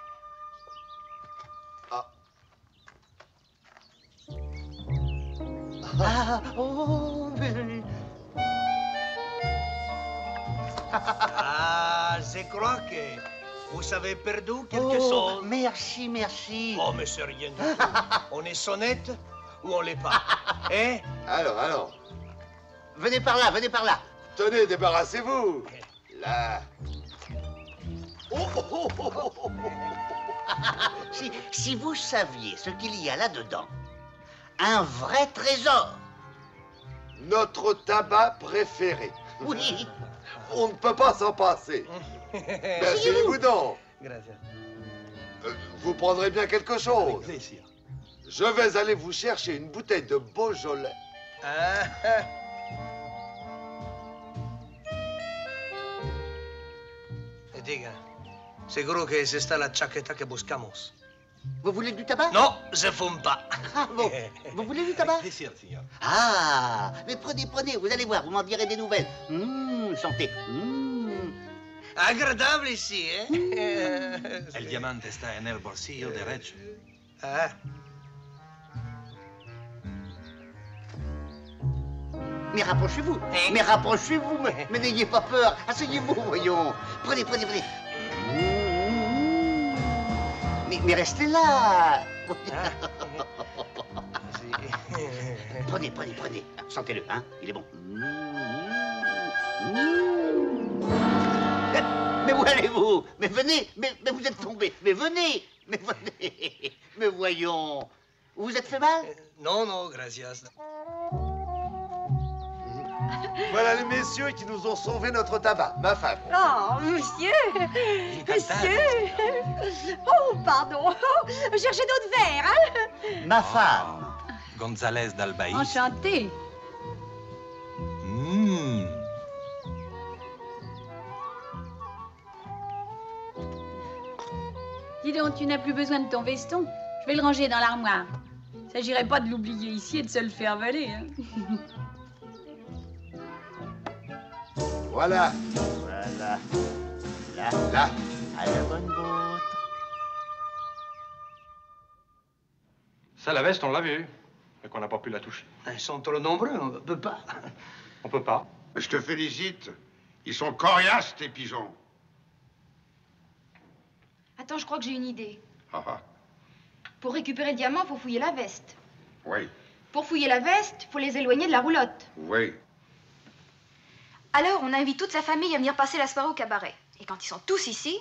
Ah, je crois que vous avez perdu quelque chose. Merci, merci. Oh, mais c'est rien du tout. On est sonnette ou on l'est pas? Hein? Alors. Venez par là, venez par là. Tenez, débarrassez-vous. Là. Si vous saviez ce qu'il y a là-dedans, un vrai trésor. notre tabac préféré. Oui. On ne peut pas s'en passer. Asseyez-vous donc. Gracias. Vous prendrez bien quelque chose. Plaisir. Je vais aller vous chercher une bouteille de Beaujolais. Diga, seguro que es esta la chaqueta que buscamos. Vous voulez du tabac? Non, je fume pas. Ah bon? Vous voulez du tabac? Plaisir, señor. Ah, mais prenez, prenez, vous allez voir, vous m'en direz des nouvelles. Santé. Agradable ici, ¿eh? El diamante está en el bolsillo derecho. Ah. Mais rapprochez-vous, mais n'ayez pas peur. Asseyez-vous, voyons. Prenez, prenez, prenez. Mais restez là. Prenez, prenez, prenez. Sentez-le, hein, il est bon. Mais où allez-vous? Mais venez, mais vous êtes tombé. Mais venez, mais voyons. Vous vous êtes fait mal? Non, non, gracias. Voilà les messieurs qui nous ont sauvé notre tabac, ma femme. Oh, monsieur! Monsieur! Oh, pardon! Cherchez d'autres verres, hein? Ma femme. González d'Albaïs. Enchantée. Dis donc, tu n'as plus besoin de ton veston. Je vais le ranger dans l'armoire. Il ne s'agirait pas de l'oublier ici et de se le faire valer, hein. Voilà. Voilà. Là, là, à la bonne botte. Ça, la veste, on l'a vu, mais qu'on n'a pas pu la toucher. Ils sont trop nombreux, on ne peut pas. On peut pas. Je te félicite. Ils sont coriaces, tes pigeons. Attends, je crois que j'ai une idée. Ah ah. Pour récupérer le diamant, faut fouiller la veste. Oui, Pour fouiller la veste, faut les éloigner de la roulotte. oui. Alors, on invite toute sa famille à venir passer la soirée au cabaret. Et quand ils sont tous ici,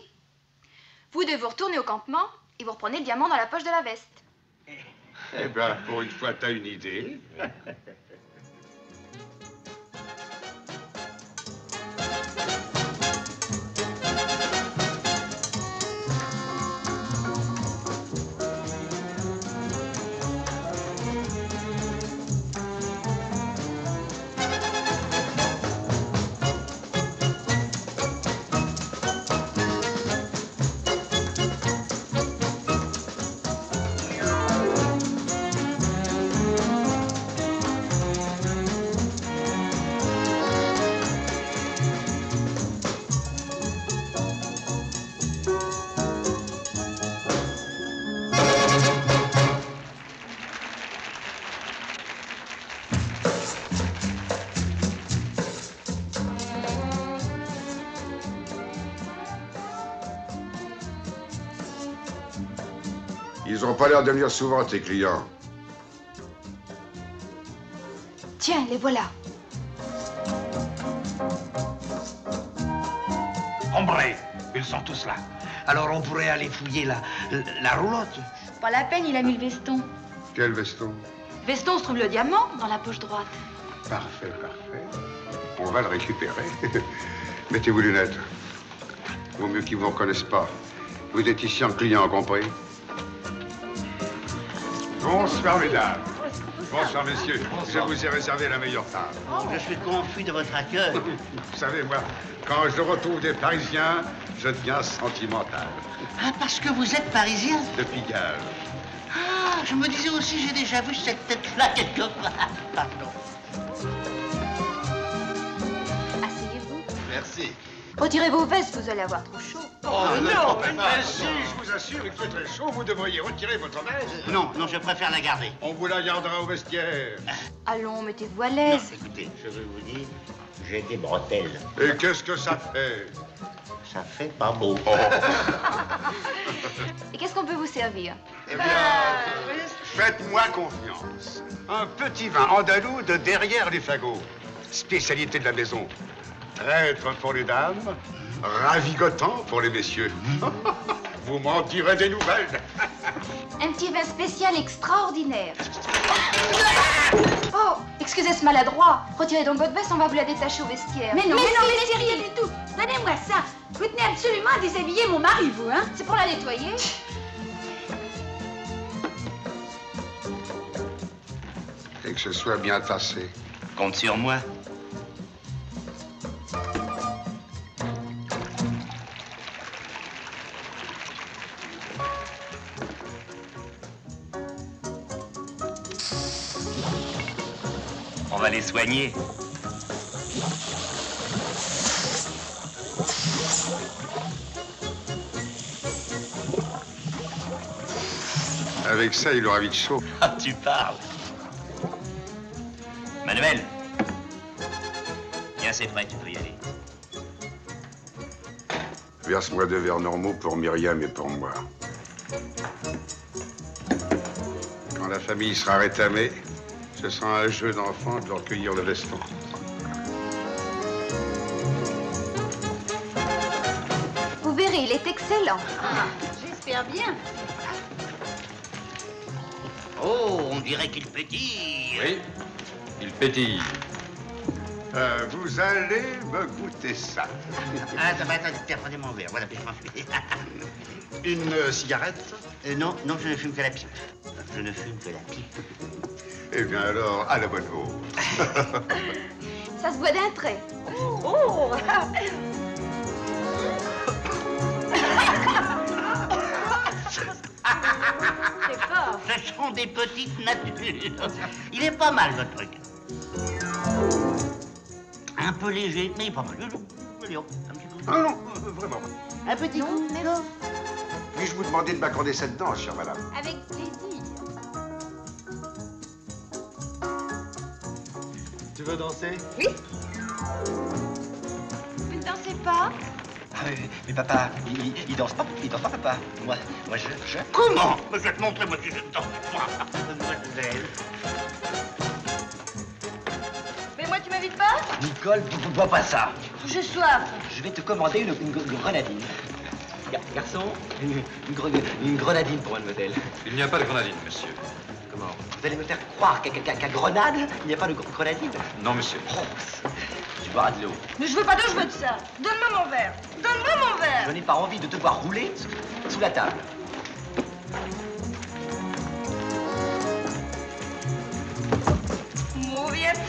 vous devez vous retourner au campement et vous reprenez le diamant dans la poche de la veste. Eh ben, pour une fois, t'as une idée. Ils ont pas l'air de venir souvent, tes clients. Tiens, les voilà. Hombre, ils sont tous là. Alors on pourrait aller fouiller la roulotte. Pas la peine, il a mis le veston. Quel veston? Veston se trouve le diamant dans la poche droite. Parfait, parfait. On va le récupérer. Mettez vos lunettes. Vaut mieux qu'ils ne vous reconnaissent pas. Vous êtes ici en client, compris? Bonsoir, mesdames. Bonsoir, messieurs. Je vous ai réservé la meilleure table. Je suis confus de votre accueil. Vous savez, moi, quand je retrouve des Parisiens, je deviens sentimental. Ah, parce que vous êtes parisien? De Pigalle. Ah, je me disais aussi, j'ai déjà vu cette tête-là quelque part. Pardon. Asseyez-vous. Merci. Retirez vos vestes, vous allez avoir trop chaud. Oh, non, mais si, je vous assure, il fait très chaud, vous devriez retirer votre veste. Non, je préfère la garder. On vous la gardera au vestiaire. Allons, mettez-vous à l'aise. Écoutez, je vais vous dire, j'ai des bretelles. Et qu'est-ce que ça fait? Ça fait pas beau. Oh. Et qu'est-ce qu'on peut vous servir? Eh bien, faites-moi confiance. Un petit vin andalou de derrière les fagots. Spécialité de la maison. Traître pour les dames, ravigotant pour les messieurs. Vous m'en direz des nouvelles. Un petit vin spécial extraordinaire. Oh, excusez reste maladroit. Retirez donc votre veste, on va vous la détacher au vestiaire. Mais non, c'est rien du tout. Donnez-moi ça. Vous tenez absolument à déshabiller mon mari, vous, hein? C'est pour la nettoyer. Et que ce soit bien tassé. Compte sur moi. On va les soigner. Avec ça, il aura vite chaud. Ah, tu parles. Manuel. Viens, c'est prêt, tu peux y aller. Verse-moi 2 verres normaux pour Myriam et pour moi. Quand la famille sera rétamée, ce sera un jeu d'enfant de leur cueillir le veston. Vous verrez, il est excellent. Ah, j'espère bien. Oh, on dirait qu'il pétille. Oui, il pétille. Vous allez me goûter ça. Ah, ça va être... Prenez mon verre, voilà, puis je m'enfuis. Une cigarette? Non, non, je ne fume que la pipe. Je ne fume que la pipe. Eh bien alors, à la bonne eau. Ça se voit d'un trait. Oh! C'est fort. Ce sont des petites natures. Il est pas mal, votre truc. Un peu léger, mais pas mal. Un petit coup. Ah non, vraiment. Un petit coup, mais non. Puis-je vous demander de m'accorder cette danse, chère madame? Avec plaisir. Tu veux danser? Oui. Vous ne dansez pas? Ah, mais papa, il danse pas, papa. Moi, je... Comment? Je vais te montrer, moi, si je danse pas. Mademoiselle. Mais moi, tu m'invites pas? Nicole, tu bois pas ça. J'ai soif. Je vais te commander une grenadine. Garçon, une grenadine pour mademoiselle. Il n'y a pas de grenadine, monsieur. Comment? Vous allez me faire croire qu'à grenade, il n'y a pas de grenadine? Non, monsieur. Oh, tu boiras de l'eau. Mais je veux pas d'eau, je veux de ça. Donne-moi mon verre. Donne-moi mon verre. Je n'ai pas envie de te voir rouler sous la table. Mauviette.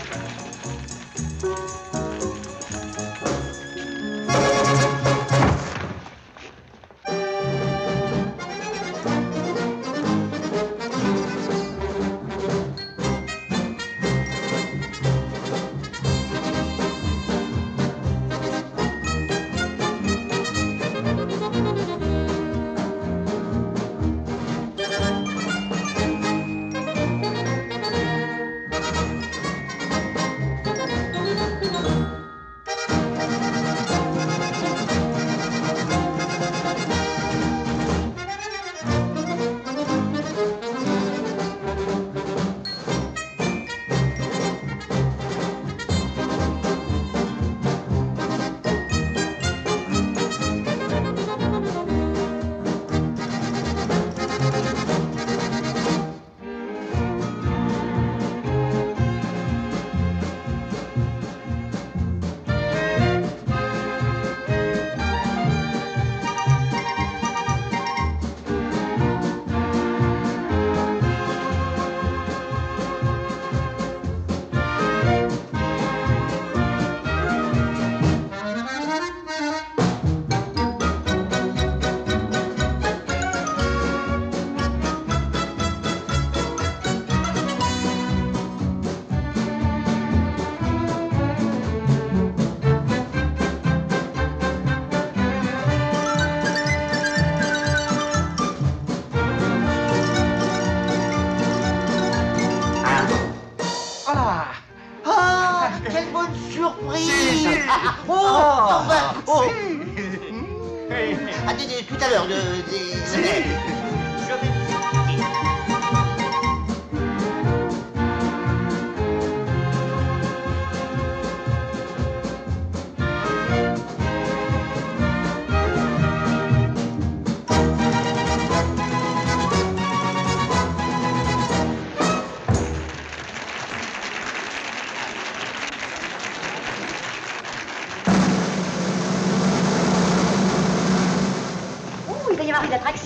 Attendez, tout à l'heure,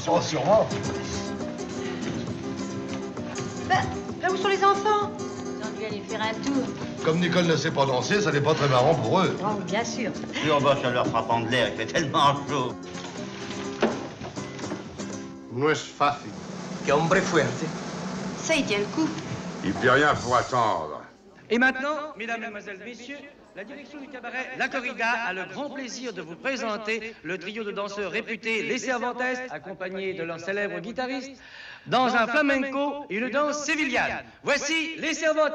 Oh, sûrement. Ben, là où sont les enfants? Ils ont dû aller faire un tour. Comme Nicole ne sait pas danser, ça n'est pas très marrant pour eux. Oh, bien sûr. Plus en bas, ça leur fera prendre l'air, il fait tellement chaud. No es fácil. Que hombre fuerte. Ça, il tient le coup. Il n'y a rien pour attendre. Et maintenant, mesdames, mesdemoiselles, messieurs, la direction du cabaret La Corrida a le grand plaisir de vous présenter le trio de danseurs réputés Les Cervantes, accompagnés de leur célèbre guitariste, dans un flamenco et une danse sévillane. Voici Les Cervantes.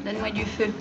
Donne-moi du feu.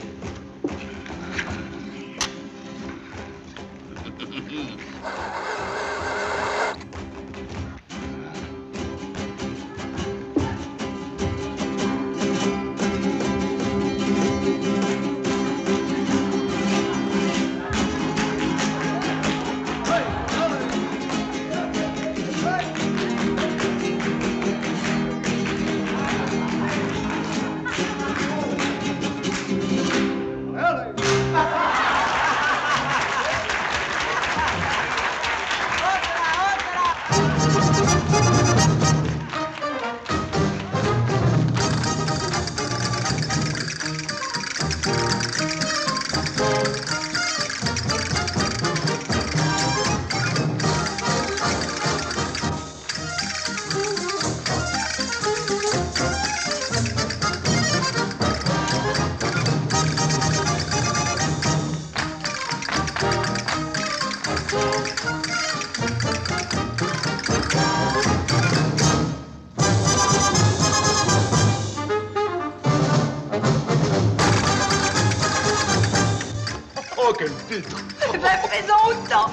Oh, quel titre! Ben, présent autant.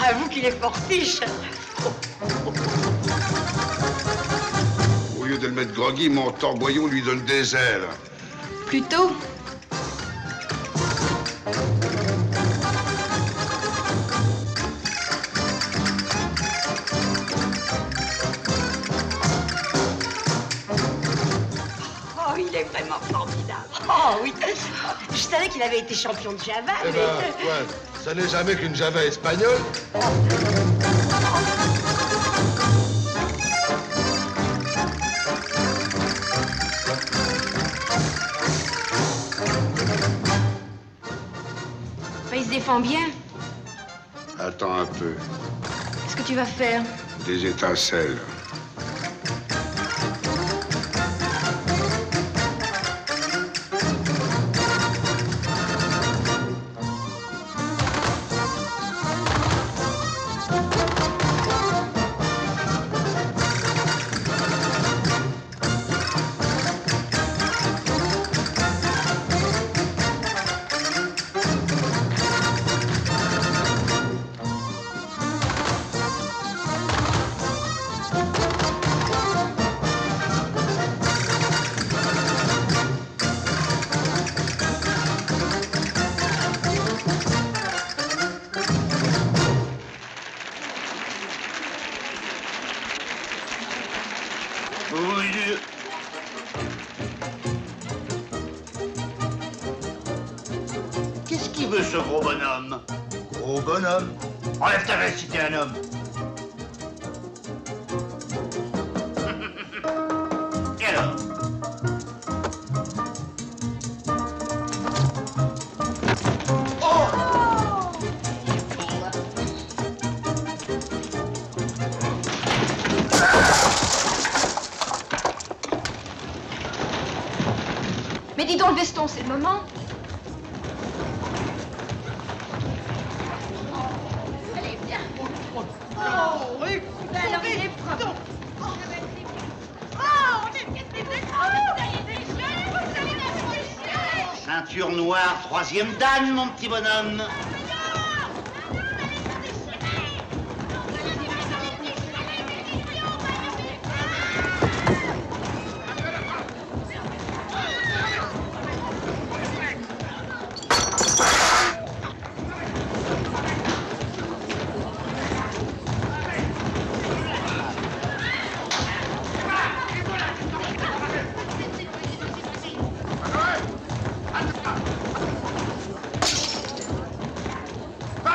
Avoue qu'il est fort fiche. Au lieu de le mettre groggy, mon torboyon lui donne des ailes. Plutôt. Oh, il est vraiment formidable. Oh, oui. Je savais qu'il avait été champion de Java, Eh mais... ben, ouais, ça n'est jamais qu'une Java espagnole. Ben, il se défend bien. Attends un peu. Qu'est-ce que tu vas faire? Des étincelles. Qu'est-ce qu'il veut, ce gros bonhomme? Gros bonhomme? Enlève ta veste si t'es un homme. Et alors? Mais dis donc, le veston, c'est le moment. Allez, viens. Oh, oui. Ben alors, il est propre. Oh, on est des Ceinture noire, troisième dan, mon petit bonhomme.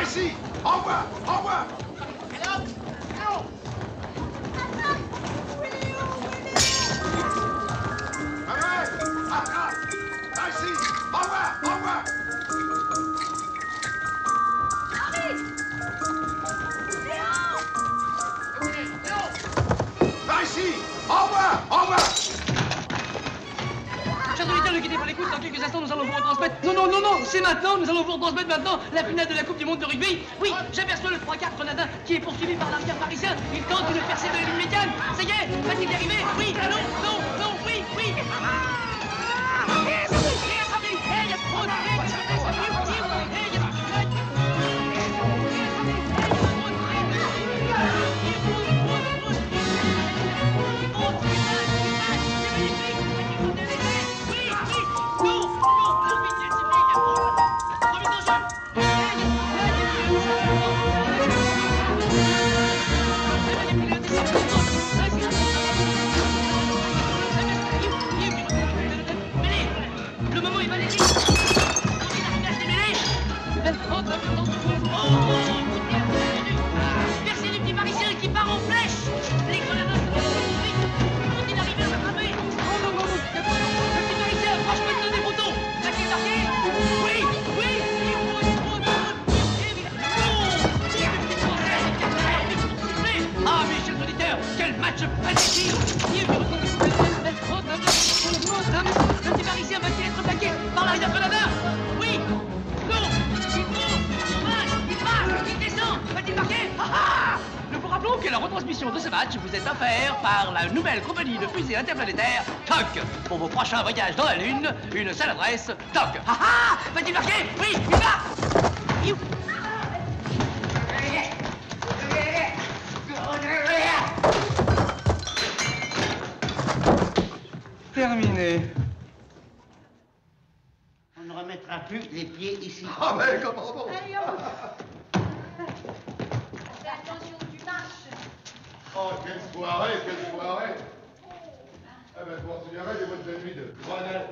ici. Au revoir, au revoir. Chers auditeurs, ne quittez pas l'écoute, dans quelques instants nous allons vous retransmettre. Non, c'est maintenant, nous allons vous retransmettre maintenant la finale de la Coupe du Monde de rugby. Oui, j'aperçois le 3/4 grenadin qui est poursuivi par l'arrière parisien. Il tente une percée de la ligne médiane. Ça y est, va-t-il y arriver? Oui, non, oui. Le moment est magnifique. Percé du petit parisien qui part en flèche. Les grenadins vont-ils arriver à l'attraper? Non. Le petit parisien approche maintenant des poteaux. Va-t-il marquer? Oui. Ah, mes chers auditeurs, quel match magnifique! Le petit parisien va-t-il être plaqué par l'arrière grenadin? Oui. Non. Il passe, il descend. Va-t-il marquer? Nous vous rappelons que la retransmission de ce match vous est offerte par la nouvelle compagnie de fusées interplanétaires TOC. Pour vos prochains voyages dans la Lune, une seule adresse, TOC. Va-t-il marquer? Oui, il va. Terminé. On ne remettra plus les pieds ici. Ah, mais comment bon? Allez, hop. Fais attention, tu marches. Oh, quelle soirée. Eh ben, je m'en souviendrai des bonnes nuits de Grenade.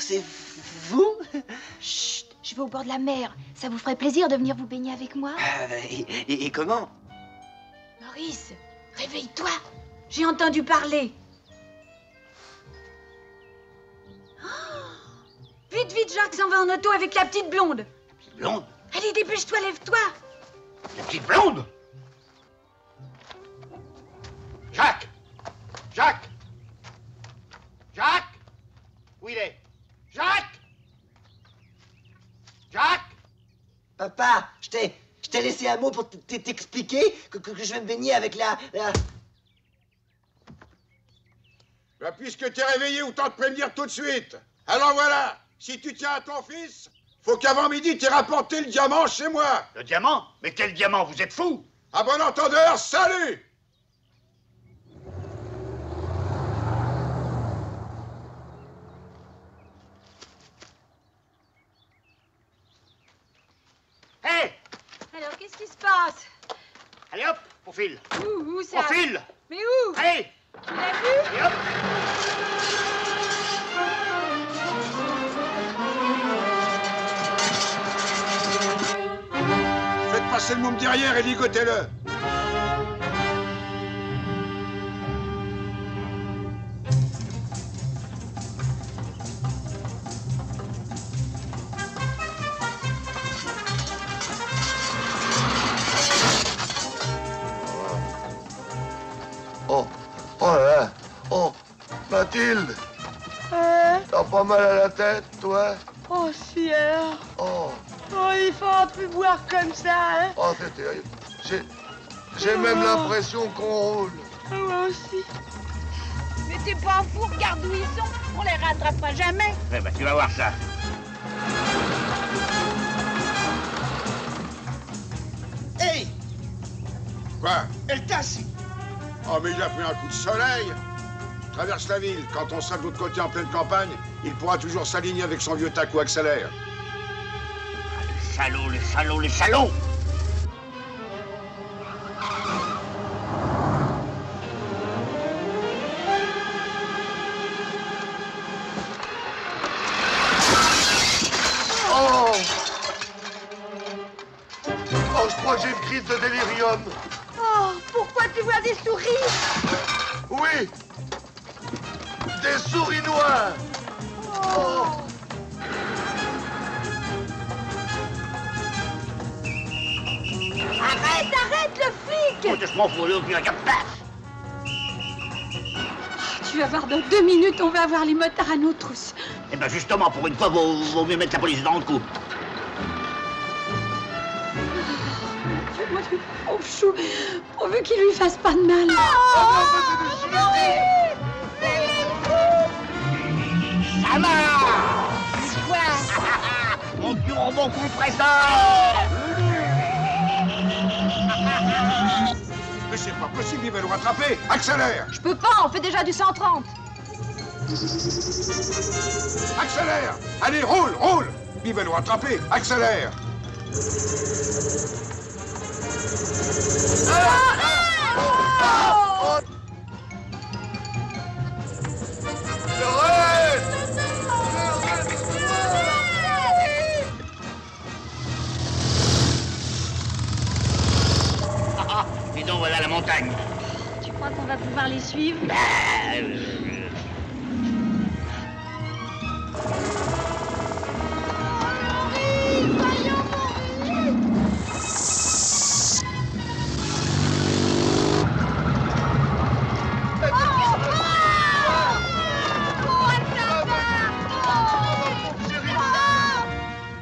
C'est vous? Chut, je vais au bord de la mer. Ça vous ferait plaisir de venir vous baigner avec moi? Et comment? Maurice, réveille-toi. J'ai entendu parler. Vite, Jacques s'en va en auto avec la petite blonde. Blonde? Allez, dépêche-toi, lève-toi. La petite blonde? Jacques! Où il est? Jacques! Papa, je t'ai laissé un mot pour t'expliquer que je vais me baigner avec la... Bah, puisque t'es réveillé, autant te prévenir tout de suite. Alors voilà, si tu tiens à ton fils, faut qu'avant midi t'aies rapporté le diamant chez moi. Le diamant? Mais quel diamant? Vous êtes fou? À bon entendeur, salut! Hé! Alors, qu'est-ce qui se passe? Allez hop, on file. Où ça? On file! Mais où? Allez! Tu l'as vu? Allez hop! Passez le môme derrière et ligotez-le. Oh, oh là là. Oh, Mathilde. T'as pas mal à la tête, toi? Oh, Pierre. Oh. Oh, il faut plus boire comme ça, hein? Oh, c'est terrible. J'ai même l'impression qu'on roule. Ah, moi aussi. Mais t'es pas fou, regarde où ils sont. On les rattrapera jamais. Ouais, bah tu vas voir ça. Hey! Quoi? Elle casse! Oh, mais il a pris un coup de soleil. Traverse la ville. Quand on sera de l'autre côté en pleine campagne, il pourra toujours s'aligner avec son vieux taco accélère. Les salauds, les salauds, les salauds! Oh! Oh, je crois que j'ai une crise de délirium. Oh, pourquoi tu vois des souris? Oui! Des souris noires! Oh! Arrête, arrête le flic! Je m'en fous, le regarde pas! Tu vas voir, dans 2 minutes, on va avoir les motards à nos trousses. Eh ben justement, pour une fois, vaut mieux mettre la police dans le coup. Moi, le pauvre chou, pourvu qu'il lui fasse pas de mal. Ça marche! Mon turbon compresseur! Mais c'est pas possible, il va nous rattraper. Accélère! Je peux pas, on fait déjà du 130. Accélère! Allez, roule, roule! Il va nous rattraper. Accélère! Dis donc, voilà la montagne. Tu crois qu'on va pouvoir les suivre?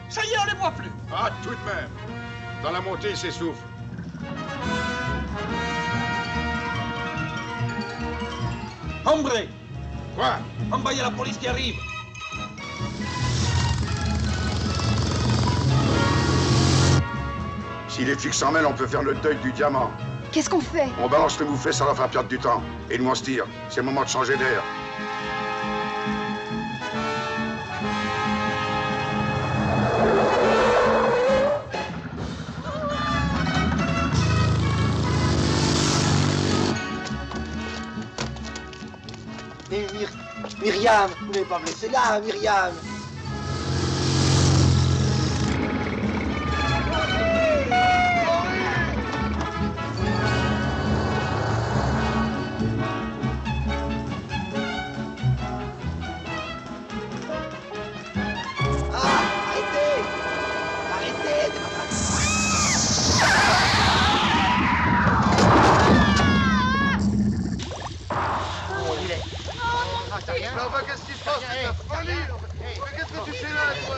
Ça y est, on les voit plus. Ah, tout de même. Dans la montée, il s'essouffle. Hombre, Quoi? hombre, il y a la police qui arrive. Si les flics s'en mêlent, on peut faire le deuil du diamant. Qu'est-ce qu'on fait? On balance le bouffet, ça va faire perdre du temps. Et nous, on se tire. C'est le moment de changer d'air. Mais Myriam, vous n'allez pas me laisser là, Myriam. Mais enfin, qu'est-ce qui se passe? C'est la folie! Mais qu'est-ce que tu fais là, toi?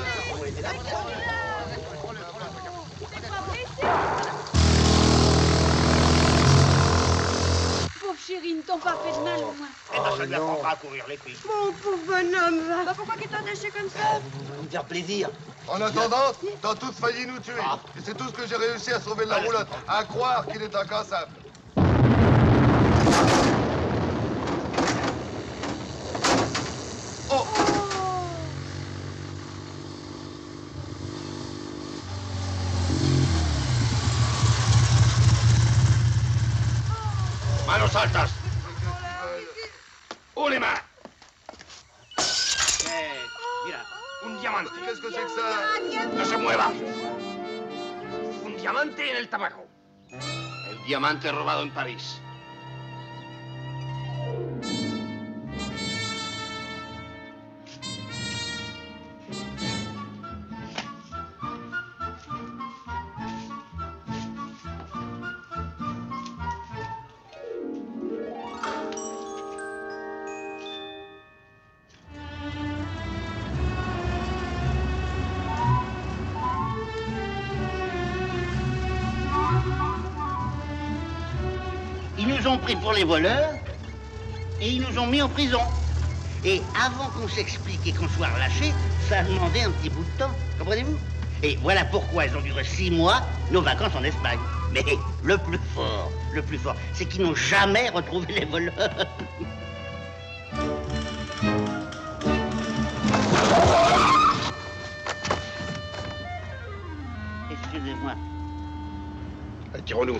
Pauvre chérie, ne t'ont pas fait de mal au moins. Eh ben, ça ne l'apprendra à courir les filles. Mon pauvre bonhomme, va. Bah, pourquoi qu'il t'a déché comme ça? Vous voulez me faire plaisir. En attendant, t'as tous failli nous tuer. Et c'est tout ce que j'ai réussi à sauver de la roulotte. À croire qu'il est incassable. Oh! Manos altas. ¡Oh, les mains! Mira, un diamante. Qu'est-ce que c'est que ça? No se mueva. Un diamante en el tabaco. El diamante robado en París. Ils nous ont pris pour les voleurs et ils nous ont mis en prison. Et avant qu'on s'explique et qu'on soit relâchés, ça a demandé un petit bout de temps, comprenez-vous? Et voilà pourquoi elles ont duré 6 mois, nos vacances en Espagne. Mais le plus fort, c'est qu'ils n'ont jamais retrouvé les voleurs. Excusez-moi. Tirons-nous.